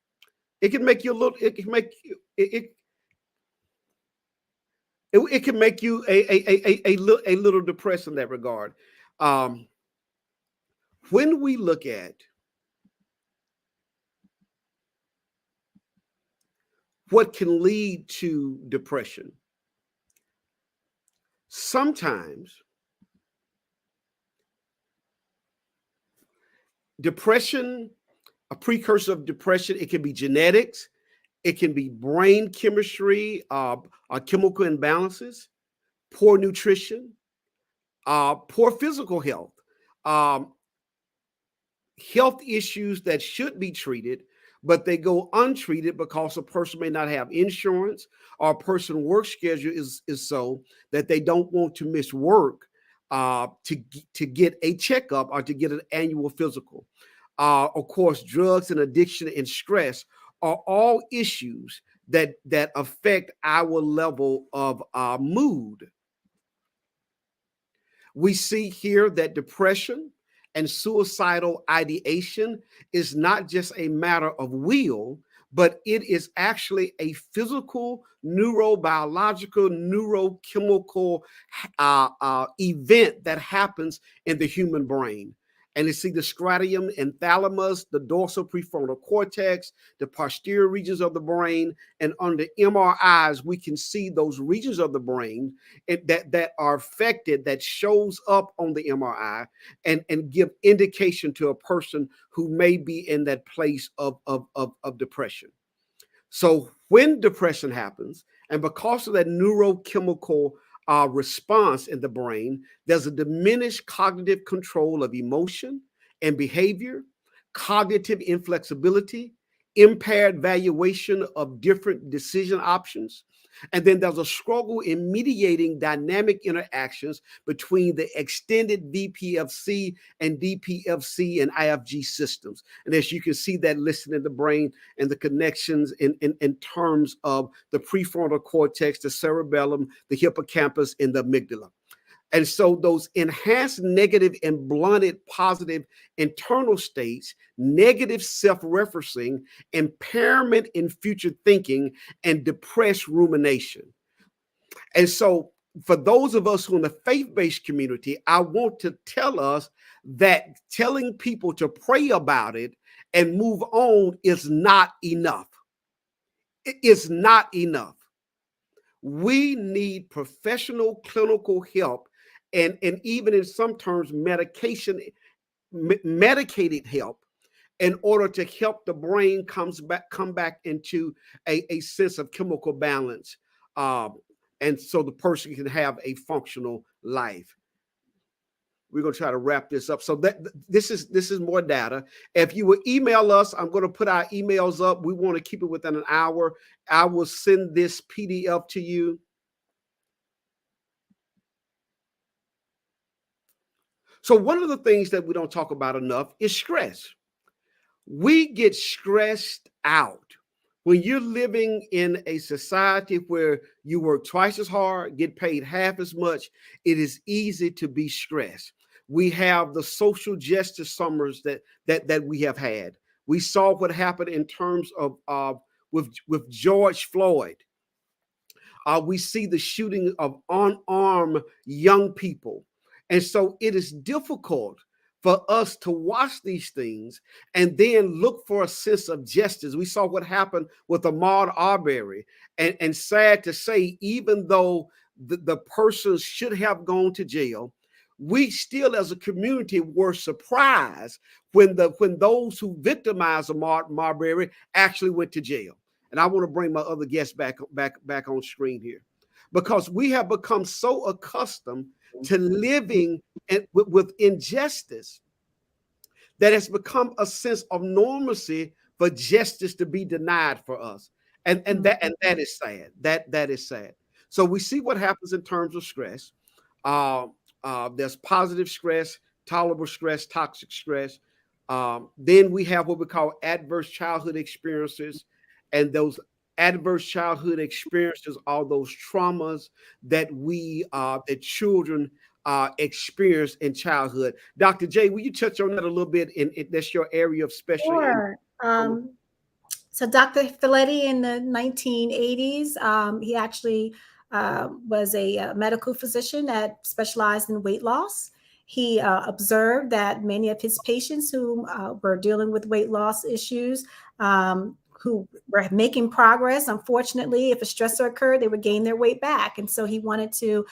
S1: It can make you a little. It can make you. It can make you a little depressed in that regard. When we look at what can lead to depression, sometimes depression, a precursor of depression, it can be genetics, it can be brain chemistry, chemical imbalances, poor nutrition, poor physical health, health issues that should be treated, but they go untreated because a person may not have insurance, or a person's work schedule is so that they don't want to miss work to get a checkup or to get an annual physical. Of course, drugs and addiction and stress are all issues that affect our level of mood. We see here that depression and suicidal ideation is not just a matter of will, but it is actually a physical, neurobiological, neurochemical event that happens in the human brain. And you see the striatum and thalamus, the dorsal prefrontal cortex, the posterior regions of the brain, and under MRIs, we can see those regions of the brain that are affected, that shows up on the MRI and give indication to a person who may be in that place of depression. So when depression happens, and because of that neurochemical response in the brain, there's a diminished cognitive control of emotion and behavior, cognitive inflexibility, impaired valuation of different decision options. And then there's a struggle in mediating dynamic interactions between the extended VPFC and DPFC and IFG systems. And as you can see that listed in the brain and the connections in terms of the prefrontal cortex, the cerebellum, the hippocampus, and the amygdala. And so those enhanced negative and blunted positive internal states, negative self-referencing, impairment in future thinking, and depressed rumination. And so for those of us who are in the faith-based community, I want to tell us that telling people to pray about it and move on is not enough. It is not enough. We need professional clinical help and even in some terms medicated help in order to help the brain come back into a sense of chemical balance, and so the person can have a functional life. We're going to try to wrap this up. So this is more data. If you will email us, I'm going to put our emails up. We want to keep it within an hour. I will send this PDF to you. So one of the things that we don't talk about enough is stress. We get stressed out. When you're living in a society where you work twice as hard, get paid half as much, it is easy to be stressed. We have the social justice summers that we have had. We saw what happened in terms of with George Floyd. We see the shooting of unarmed young people. And so it is difficult for us to watch these things and then look for a sense of justice. We saw what happened with Ahmaud Arbery, and sad to say, even though the person should have gone to jail, we still as a community were surprised when those who victimized Ahmaud Arbery actually went to jail. And I want to bring my other guests back on screen here, because we have become so accustomed to living with injustice that has become a sense of normalcy for justice to be denied for us. And that is sad. That is sad. So we see what happens in terms of stress. There's positive stress, tolerable stress, toxic stress. Then we have what we call adverse childhood experiences, and those adverse childhood experiences are those traumas that that children experience in childhood. Dr. J, will you touch on that a little bit? That's your area of specialty.
S3: Sure. So Dr. Filetti in the 1980s, he actually was a medical physician that specialized in weight loss. He observed that many of his patients who were dealing with weight loss issues, who were making progress, unfortunately, if a stressor occurred, they would gain their weight back. And so he wanted to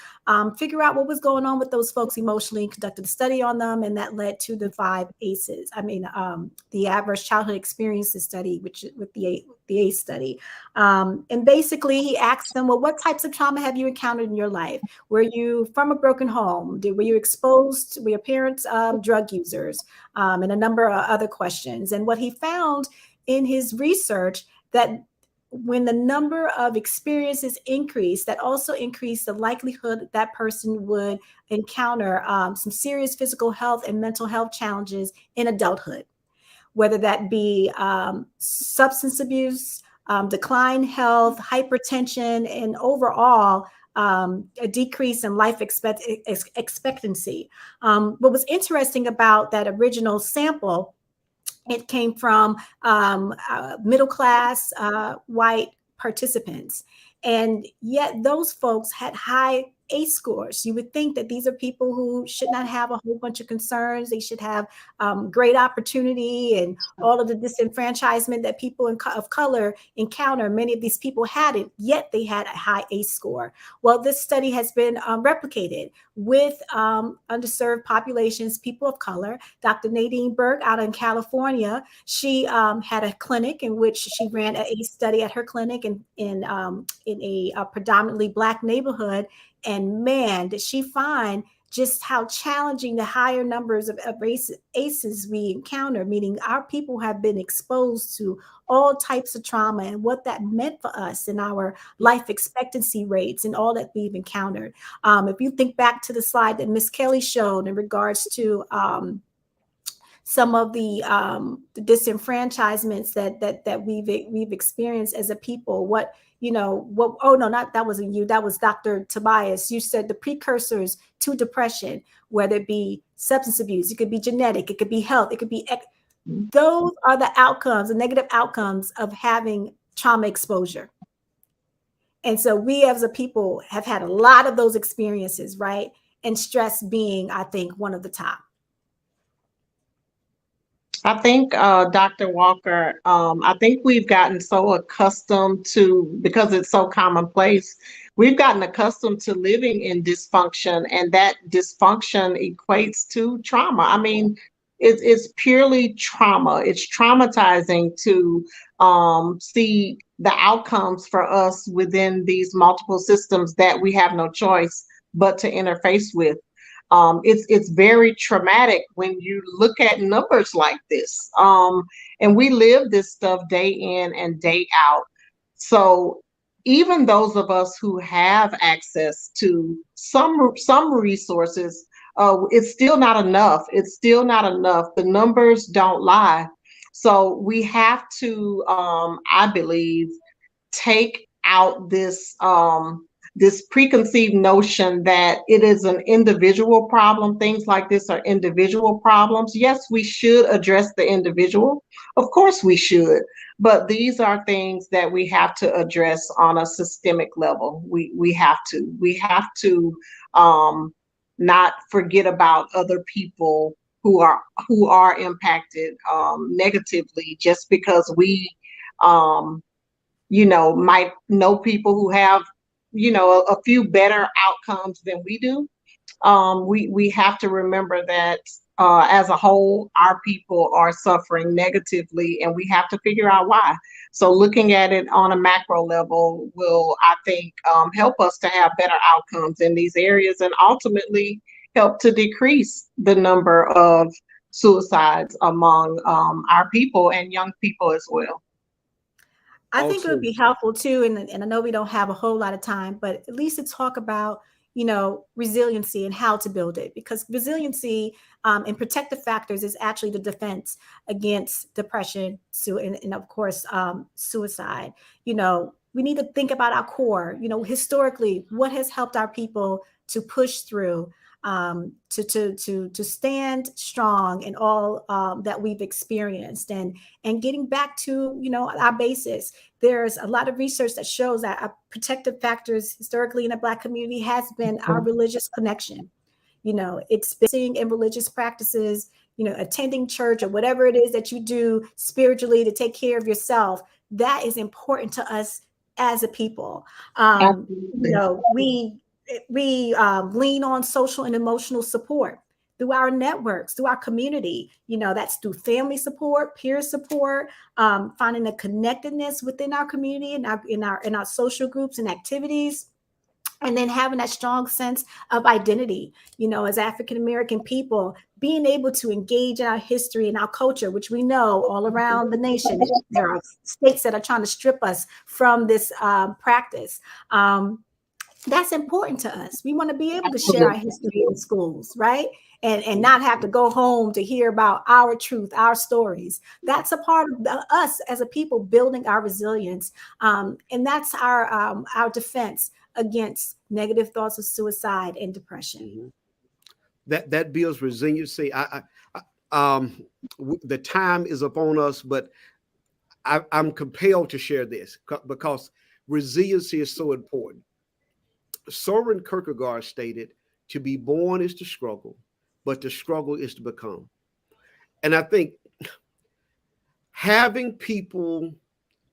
S3: figure out what was going on with those folks emotionally, conducted a study on them, and that led to the 5 ACEs. The Adverse Childhood Experiences Study, which with the ACE study. And basically he asked them, well, what types of trauma have you encountered in your life? Were you from a broken home? Were you exposed? Were your parents drug users? And a number of other questions. And what he found in his research, that when the number of experiences increased, that also increased the likelihood that person would encounter some serious physical health and mental health challenges in adulthood, whether that be substance abuse, decline health, hypertension, and overall a decrease in life expectancy. What was interesting about that original sample, it came from middle-class white participants. And yet those folks had high ACE scores. You would think that these are people who should not have a whole bunch of concerns. They should have great opportunity and all of the disenfranchisement that people of color encounter. Many of these people had it, yet they had a high ACE score. Well, this study has been replicated with underserved populations, people of color. Dr. Nadine Burke out in California, she had a clinic in which she ran an ACE study at her clinic in a predominantly Black neighborhood. And man, did she find just how challenging the higher numbers of ACEs we encounter, meaning our people have been exposed to all types of trauma and what that meant for us and our life expectancy rates and all that we've encountered. If you think back to the slide that Ms. Kelly showed in regards to some of the disenfranchisements that we've experienced as a people, that wasn't you, that was Dr. Tobias. You said the precursors to depression, whether it be substance abuse, it could be genetic, it could be health, it could be, those are the outcomes, the negative outcomes of having trauma exposure. And so we as a people have had a lot of those experiences, right? And stress being, I think, one of the top.
S2: I think, Dr. Walker, I think we've gotten so accustomed to, because it's so commonplace, we've gotten accustomed to living in dysfunction, and that dysfunction equates to trauma. I mean, it's purely trauma. It's traumatizing to see the outcomes for us within these multiple systems that we have no choice but to interface with. It's very traumatic when you look at numbers like this. And we live this stuff day in and day out. So even those of us who have access to some resources, it's still not enough. It's still not enough. The numbers don't lie. So we have to, I believe, take out this preconceived notion that it is an individual problem. Things like this are individual problems. Yes, we should address the individual. Of course we should. But these are things that we have to address on a systemic level. We have to not forget about other people who are impacted negatively just because we might know people who have a few better outcomes than we do. We have to remember that as a whole, our people are suffering negatively, and we have to figure out why. So looking at it on a macro level will, I think, help us to have better outcomes in these areas, and ultimately help to decrease the number of suicides among our people and young people as well.
S3: I think it would be helpful too, and I know we don't have a whole lot of time, but at least to talk about, resiliency and how to build it, because resiliency and protective factors is actually the defense against depression, and of course, suicide. We need to think about our core, historically, what has helped our people to push through, to stand strong in all that we've experienced, and getting back to our basis. There's a lot of research that shows that our protective factors historically in the Black community has been our religious connection. It's been seeing in religious practices, attending church or whatever it is that you do spiritually to take care of yourself. That is important to us as a people. We lean on social and emotional support through our networks, through our community. That's through family support, peer support, finding a connectedness within our community and in our social groups and activities, and then having that strong sense of identity. As African American people, being able to engage in our history and our culture, which we know all around the nation, there are states that are trying to strip us from this practice. That's important to us. We want to be able to share our history in schools, right? And not have to go home to hear about our truth, our stories. That's a part of us as a people building our resilience. And that's our defense against negative thoughts of suicide and depression.
S1: That builds resiliency. The time is upon us, but I'm compelled to share this because resiliency is so important. Soren Kierkegaard stated, "To be born is to struggle, but to struggle is to become." And I think having people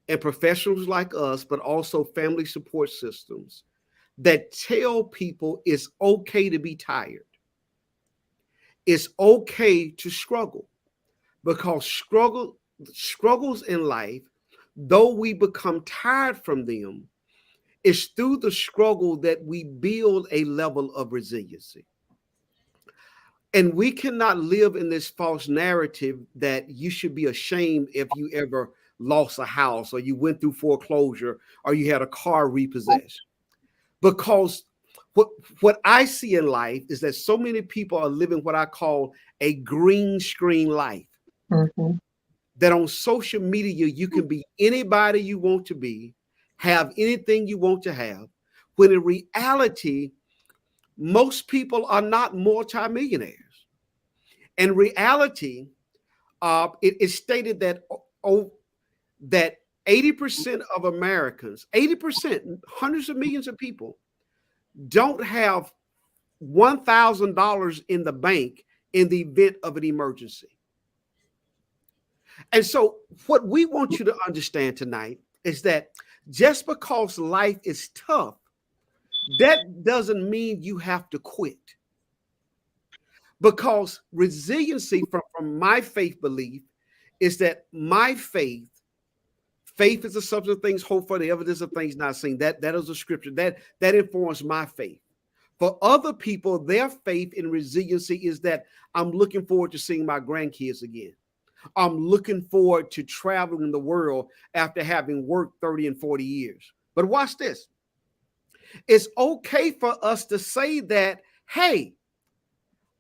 S1: and professionals like us, but also family support systems that tell people it's okay to be tired. It's okay to struggle, because struggles in life, though we become tired from them, it's through the struggle that we build a level of resiliency. And we cannot live in this false narrative that you should be ashamed if you ever lost a house, or you went through foreclosure, or you had a car repossessed. Because what I see in life is that so many people are living what I call a green screen life.
S2: Mm-hmm.
S1: That on social media, you can be anybody you want to be, have anything you want to have, when in reality, most people are not multimillionaires. In reality, it is stated that that 80% of Americans, 80%, hundreds of millions of people, don't have $1,000 in the bank in the event of an emergency. And so what we want you to understand tonight is that just because life is tough, that doesn't mean you have to quit. Because resiliency, from my faith belief, is that my faith is the substance of things hoped for, the evidence of things not seen. That is a scripture that informs my faith. For other people, their faith in resiliency is that I'm looking forward to seeing my grandkids again. I'm looking forward to traveling the world after having worked 30 and 40 years. But watch this. It's okay for us to say that, hey,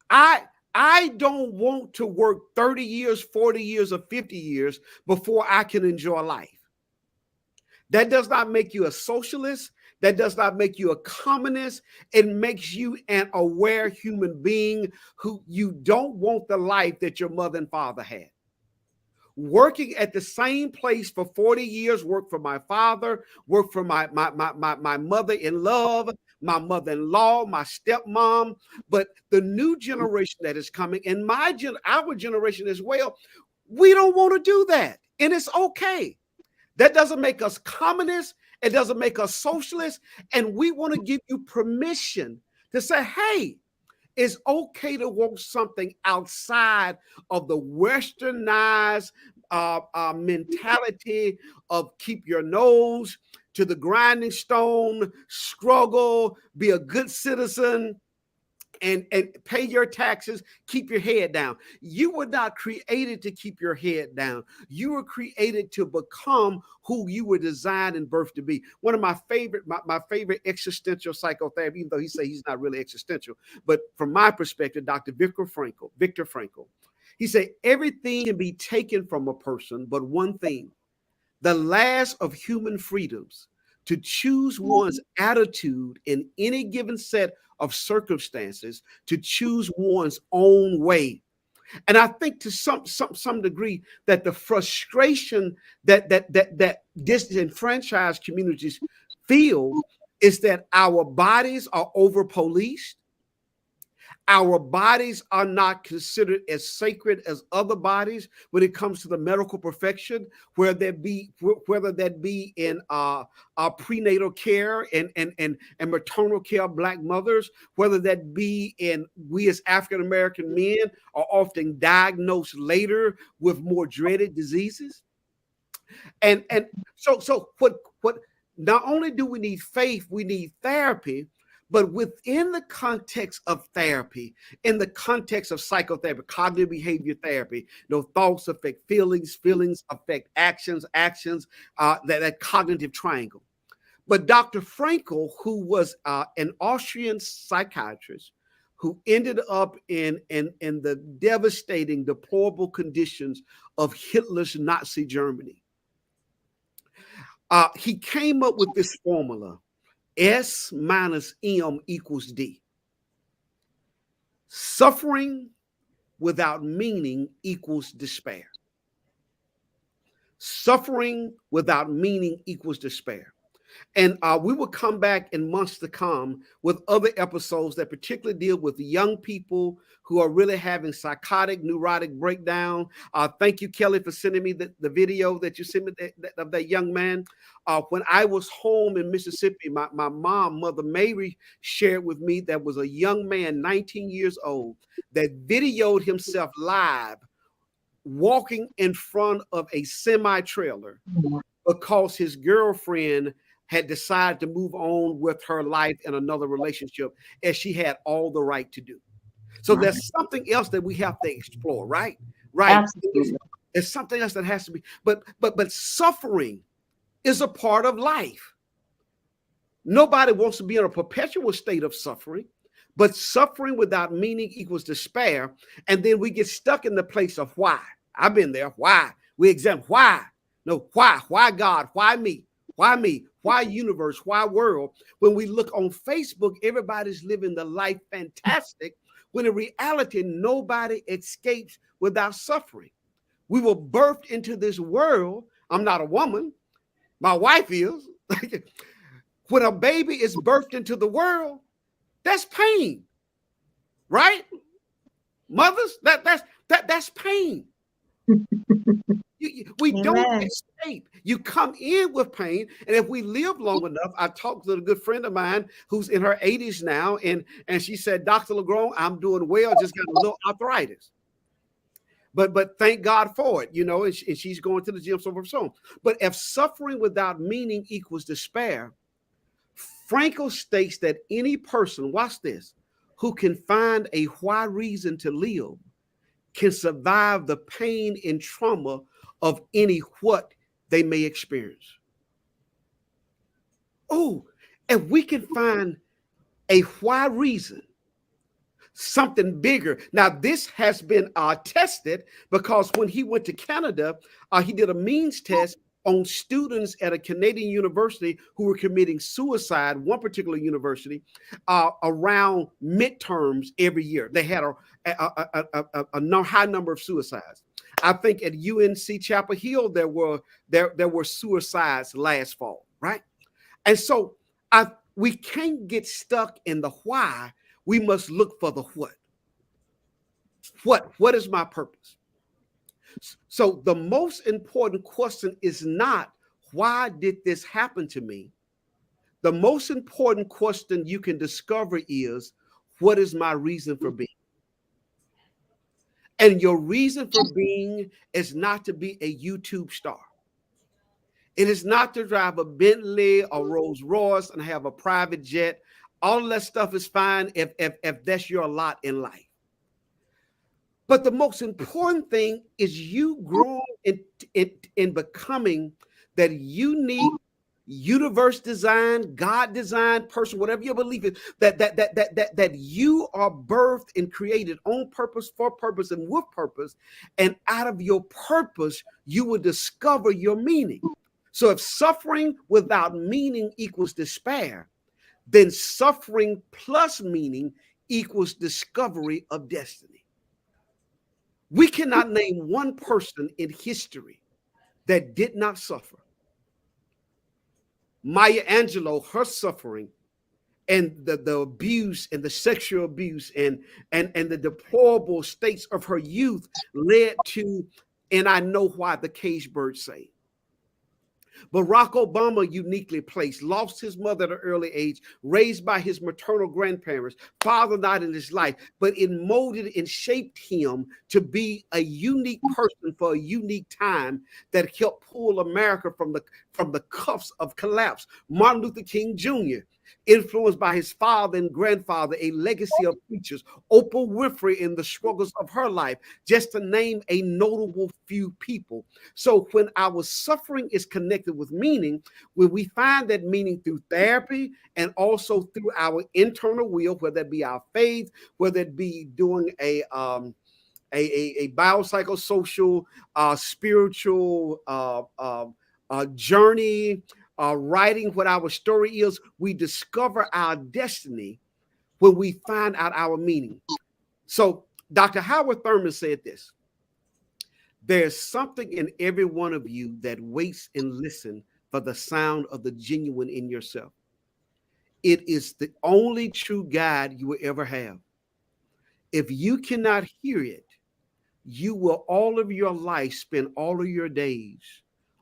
S1: I don't want to work 30 years, 40 years, or 50 years before I can enjoy life. That does not make you a socialist. That does not make you a communist. It makes you an aware human being who you don't want the life that your mother and father had. working at the same place for 40 years, worked for my father, worked for my mother-in-law, my mother-in-law, my stepmom. But the new generation that is coming, and our generation as well, we don't want to do that. And it's okay. That doesn't make us communists. It doesn't make us socialists. And we want to give you permission to say, hey, it's okay to want something outside of the westernized mentality of keep your nose to the grinding stone, struggle, be a good citizen, and pay your taxes, keep your head down. You were not created to keep your head down. You were created to become who you were designed and birthed to be. One of my favorite existential psychotherapy, even though he say he's not really existential, but from my perspective, Dr. Viktor Frankl, he said, everything can be taken from a person, but one thing, the last of human freedoms, to choose one's attitude in any given set of circumstances, to choose one's own way. And I think to some degree that the frustration that disenfranchised communities feel is that our bodies are over policed. Our bodies are not considered as sacred as other bodies when it comes to the medical profession, whether that be in prenatal care and maternal care of Black mothers, whether that be in we as African American men are often diagnosed later with more dreaded diseases. And so what not only do we need faith, we need therapy. But within the context of therapy, in the context of psychotherapy, cognitive behavior therapy, thoughts affect feelings, feelings affect actions, that cognitive triangle. But Dr. Frankl, who was an Austrian psychiatrist, who ended up in the devastating, deplorable conditions of Hitler's Nazi Germany, he came up with this formula. S minus M equals D. Suffering without meaning equals despair. Suffering without meaning equals despair. And we will come back in months to come with other episodes that particularly deal with young people who are really having psychotic, neurotic breakdown. Thank you, Kelli, for sending me the video that you sent me of that young man. When I was home in Mississippi, my mom, Mother Mary, shared with me that was a young man, 19 years old, that videoed himself live walking in front of a semi-trailer because his girlfriend had decided to move on with her life in another relationship, as she had all the right to do. So there's something else that we have to explore, right? Right. Absolutely. There's something else that has to be, but suffering is a part of life. Nobody wants to be in a perpetual state of suffering, but suffering without meaning equals despair. And then we get stuck in the place of why. I've been there. Why? We examine why. No, why? Why God? Why me? Why me? Why universe? Why world? When we look on Facebook, everybody's living the life fantastic, when in reality, nobody escapes without suffering. We were birthed into this world. I'm not a woman. My wife is. When a baby is birthed into the world, that's pain, right? Mothers, that's pain. We don't escape. You come in with pain, and if we live long enough, I talked to a good friend of mine who's in her 80s now, and she said, Dr. LaGrone, I'm doing well, just got a little arthritis. But thank God for it, and she's going to the gym, so forth, so on. But if suffering without meaning equals despair, Frankl states that any person, watch this, who can find a why reason to live can survive the pain and trauma of any what they may experience. Oh, if we can find a why reason, something bigger. Now, this has been tested because when he went to Canada, he did a means test on students at a Canadian university who were committing suicide, one particular university, around midterms every year. They had a high number of suicides. I think at UNC Chapel Hill there were suicides last fall, right? And so we can't get stuck in the why. We must look for the what. What is my purpose? So the most important question is not why did this happen to me? The most important question you can discover is what is my reason for being? And your reason for being is not to be a YouTube star. It is not to drive a Bentley or Rolls Royce and have a private jet. All of that stuff is fine if that's your lot in life. But the most important thing is you growing in becoming that unique, universe design, God design person, whatever your belief is, that you are birthed and created on purpose, for purpose, and with purpose. And out of your purpose, you will discover your meaning. So if suffering without meaning equals despair, then suffering plus meaning equals discovery of destiny. We cannot name one person in history that did not suffer. Maya Angelou, her suffering and the abuse and the sexual abuse and the deplorable states of her youth led to, and I know why, the cage bird say. Barack Obama, uniquely placed, lost his mother at an early age, raised by his maternal grandparents, father not in his life, but it molded and shaped him to be a unique person for a unique time that helped pull America from the cuffs of collapse. Martin Luther King Jr., influenced by his father and grandfather, a legacy of preachers. Oprah Winfrey in the struggles of her life, just to name a notable few people. So when our suffering is connected with meaning, when we find that meaning through therapy and also through our internal will, whether it be our faith, whether it be doing a biopsychosocial, spiritual journey, writing what our story is, we discover our destiny when we find out our meaning. So Dr. Howard Thurman said this: there's something in every one of you that waits and listens for the sound of the genuine in yourself. It is the only true guide you will ever have. If you cannot hear it, you will all of your life spend all of your days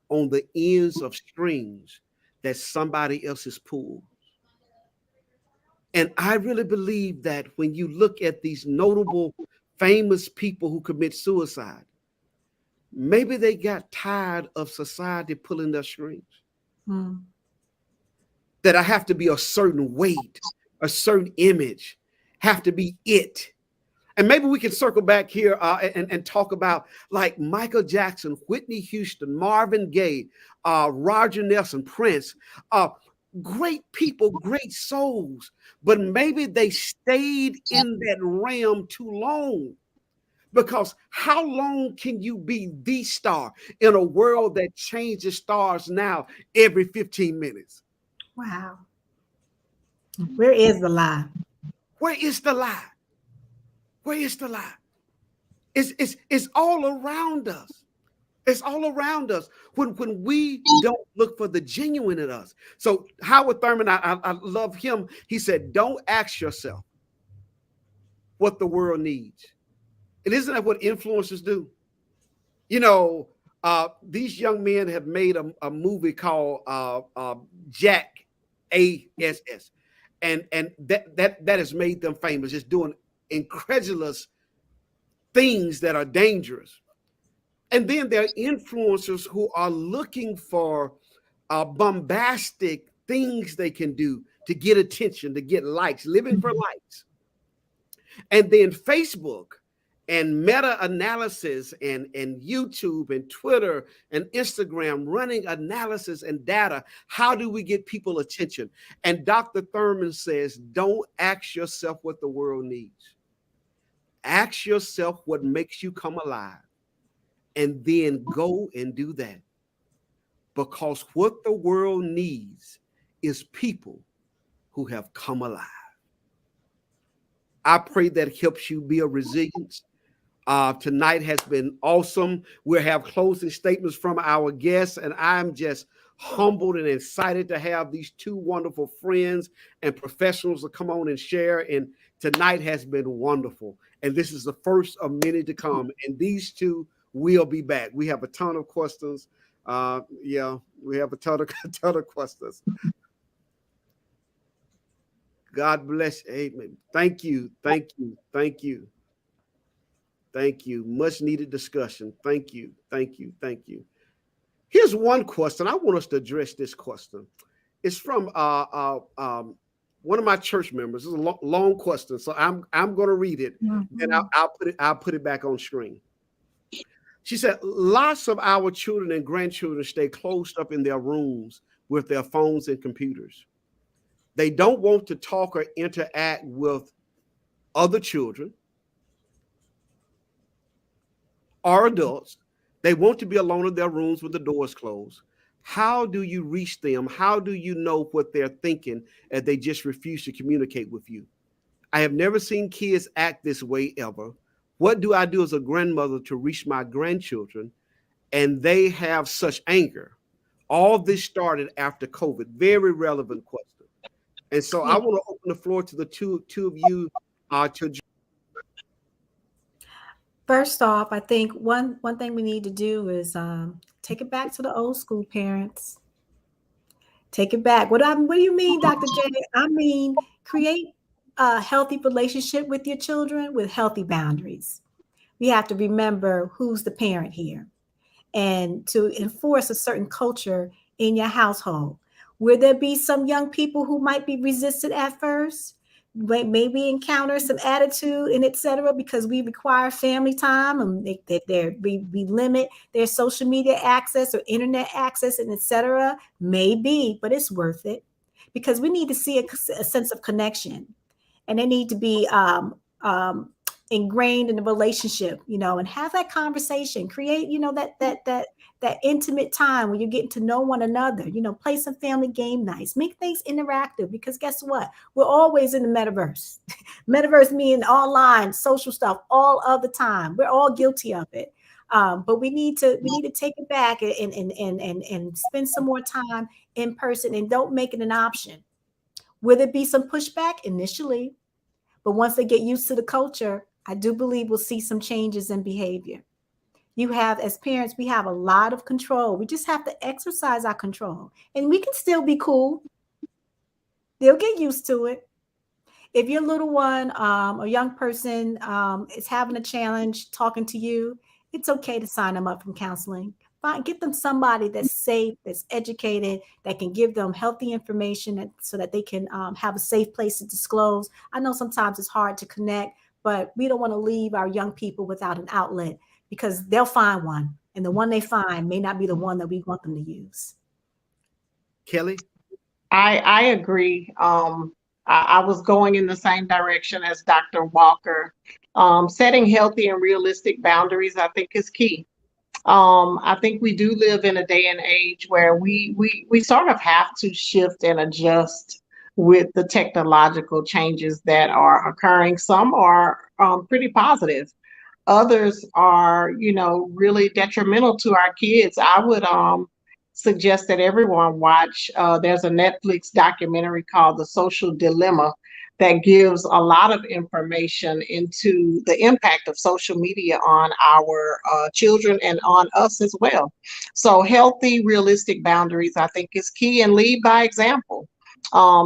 S1: on the ends of strings that somebody else has pulled. And I really believe that when you look at these notable, famous people who commit suicide, maybe they got tired of society pulling their strings. That I have to be a certain weight, a certain image, have to be it. And maybe we can circle back here and talk about like Michael Jackson, Whitney Houston, Marvin Gaye, Roger Nelson, Prince, great people, great souls, but maybe they stayed in that realm too long. Because how long can you be the star in a world that changes stars now every 15 minutes?
S3: Wow. Where is the lie?
S1: Where is the lie? Where is the lie? It's all around us. It's all around us when we don't look for the genuine in us. So Howard Thurman, I love him. He said, don't ask yourself what the world needs. And isn't that what influencers do? You know, these young men have made a movie called Jack ASS. And that has made them famous. It's doing incredulous things that are dangerous. And then there are influencers who are looking for bombastic things they can do to get attention, to get likes, living for likes. And then Facebook and meta-analysis and YouTube and Twitter and Instagram running analysis and data. How do we get people attention? And Dr. Thurman says, don't ask yourself what the world needs. Ask yourself what makes you come alive. And then go and do that. Because what the world needs is people who have come alive. I pray that helps you build resilience, Tonight has been awesome. We'll have closing statements from our guests, and I'm just humbled and excited to have these two wonderful friends and professionals to come on and share. And tonight has been wonderful. And this is the first of many to come. And these two will be back. We have a ton of questions. Yeah, we have a ton of questions. God bless. Amen. Thank you. Thank you. Thank you. Thank you. Much needed discussion. Thank you. Thank you. Thank you. Here's one question. I want us to address this question. It's from one of my church members. It's a long question, so I'm going to read it, and I'll put it back on screen. She said, "Lots of our children and grandchildren stay closed up in their rooms with their phones and computers. They don't want to talk or interact with other children or adults. They want to be alone in their rooms with the doors closed. How do you reach them? How do you know what they're thinking as they just refuse to communicate with you? I have never seen kids act this way ever. What do I do as a grandmother to reach my grandchildren and they have such anger? All this started after COVID." Very relevant question. And so I want to open the floor to the two of you to.
S3: First off, I think one thing we need to do is take it back to the old school parents. Take it back. What do you mean, Dr. J? I mean, create a healthy relationship with your children with healthy boundaries. We have to remember who's the parent here and to enforce a certain culture in your household. Will there be some young people who might be resistant at first? Maybe encounter some attitude and etc. because we require family time and we limit their social media access or internet access and etc. Maybe, but it's worth it because we need to see a sense of connection, and they need to be ingrained in the relationship, and have that conversation, create, that intimate time where you're getting to know one another, play some family game nights, make things interactive, because guess what? We're always in the metaverse. Metaverse meaning online, social stuff all of the time. We're all guilty of it. But we need to take it back and spend some more time in person, and don't make it an option. Will there be some pushback initially? But once they get used to the culture, I do believe we'll see some changes in behavior. As parents, we have a lot of control. We just have to exercise our control, and we can still be cool. They'll get used to it. If your little one, a young person, is having a challenge talking to you, it's okay to sign them up from counseling. Get them somebody that's safe, that's educated, that can give them healthy information so that they can have a safe place to disclose. I know sometimes it's hard to connect, but we don't want to leave our young people without an outlet, because they'll find one, and the one they find may not be the one that we want them to use.
S1: Kelli?
S2: I agree. I was going in the same direction as Dr. Walker. Setting healthy and realistic boundaries, I think, is key. I think we do live in a day and age where we sort of have to shift and adjust with the technological changes that are occurring. Some are pretty positive. Others are, really detrimental to our kids. I would suggest that everyone watch. There's a Netflix documentary called The Social Dilemma that gives a lot of information into the impact of social media on our children and on us as well. So healthy, realistic boundaries, I think, is key, and lead by example.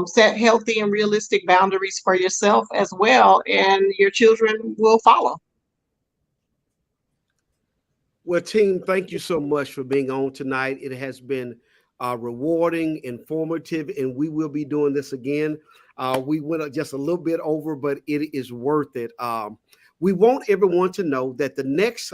S2: Set healthy and realistic boundaries for yourself as well, and your children will follow.
S1: Well, team, thank you so much for being on tonight. It has been rewarding, informative, and we will be doing this again. We went just a little bit over, but it is worth it. We want everyone to know that the next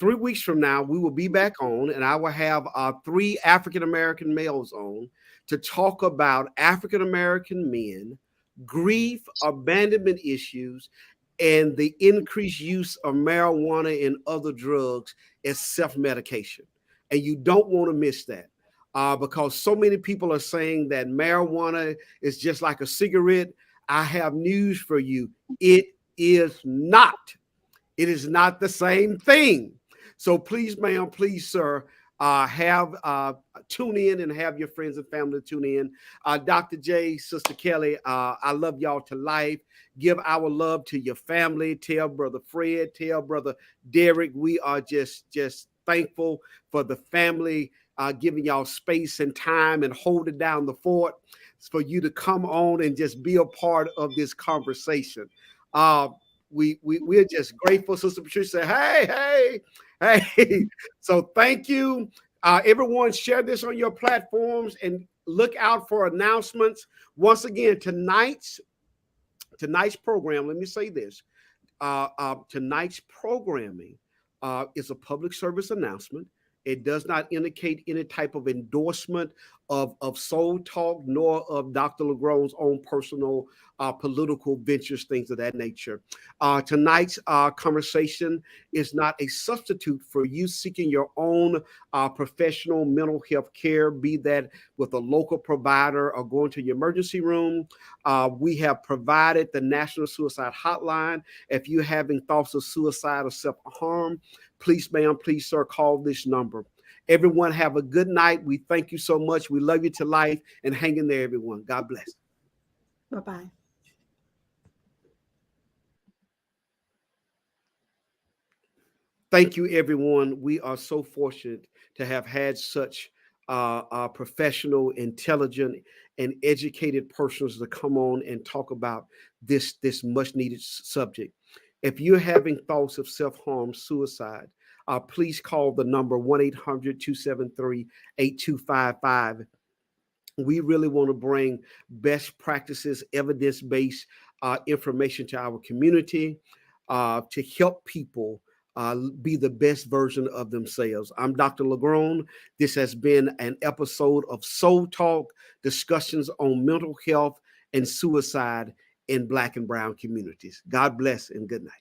S1: 3 weeks from now, we will be back on, and I will have 3 African-American males on to talk about African-American men, grief, abandonment issues, and the increased use of marijuana and other drugs as self-medication. And you don't want to miss that because so many people are saying that marijuana is just like a cigarette. I have news for you. It is not. It is not the same thing. So please, ma'am, please, sir, tune in and have your friends and family tune in. Dr. J, Sister Kelly, I love y'all to life. Give our love to your family. Tell Brother Fred, tell Brother Derek, we are just thankful for the family giving y'all space and time and holding down the fort for you to come on and just be a part of this conversation. We're just grateful. Sister Patricia said, hey. So thank you. Everyone share this on your platforms and look out for announcements. Once again, tonight's program, let me say this. Tonight's programming is a public service announcement. It does not indicate any type of endorsement of Soul Talk, nor of Dr. LaGrone's own personal political ventures, things of that nature. Tonight's conversation is not a substitute for you seeking your own professional mental health care, be that with a local provider or going to your emergency room. We have provided the National Suicide Hotline. If you're having thoughts of suicide or self-harm, please, ma'am, please, sir, call this number. Everyone have a good night. We thank you so much. We love you to life, and hang in there, everyone. God bless.
S3: Bye-bye.
S1: Thank you, everyone. We are so fortunate to have had such professional, intelligent, and educated persons to come on and talk about this much needed subject. If you're having thoughts of self-harm, suicide, please call the number 1-800-273-8255. We really want to bring best practices, evidence-based information to our community to help people be the best version of themselves. I'm Dr. LaGrone. This has been an episode of Soul Talk, discussions on mental health and suicide in Black and Brown communities. God bless and good night.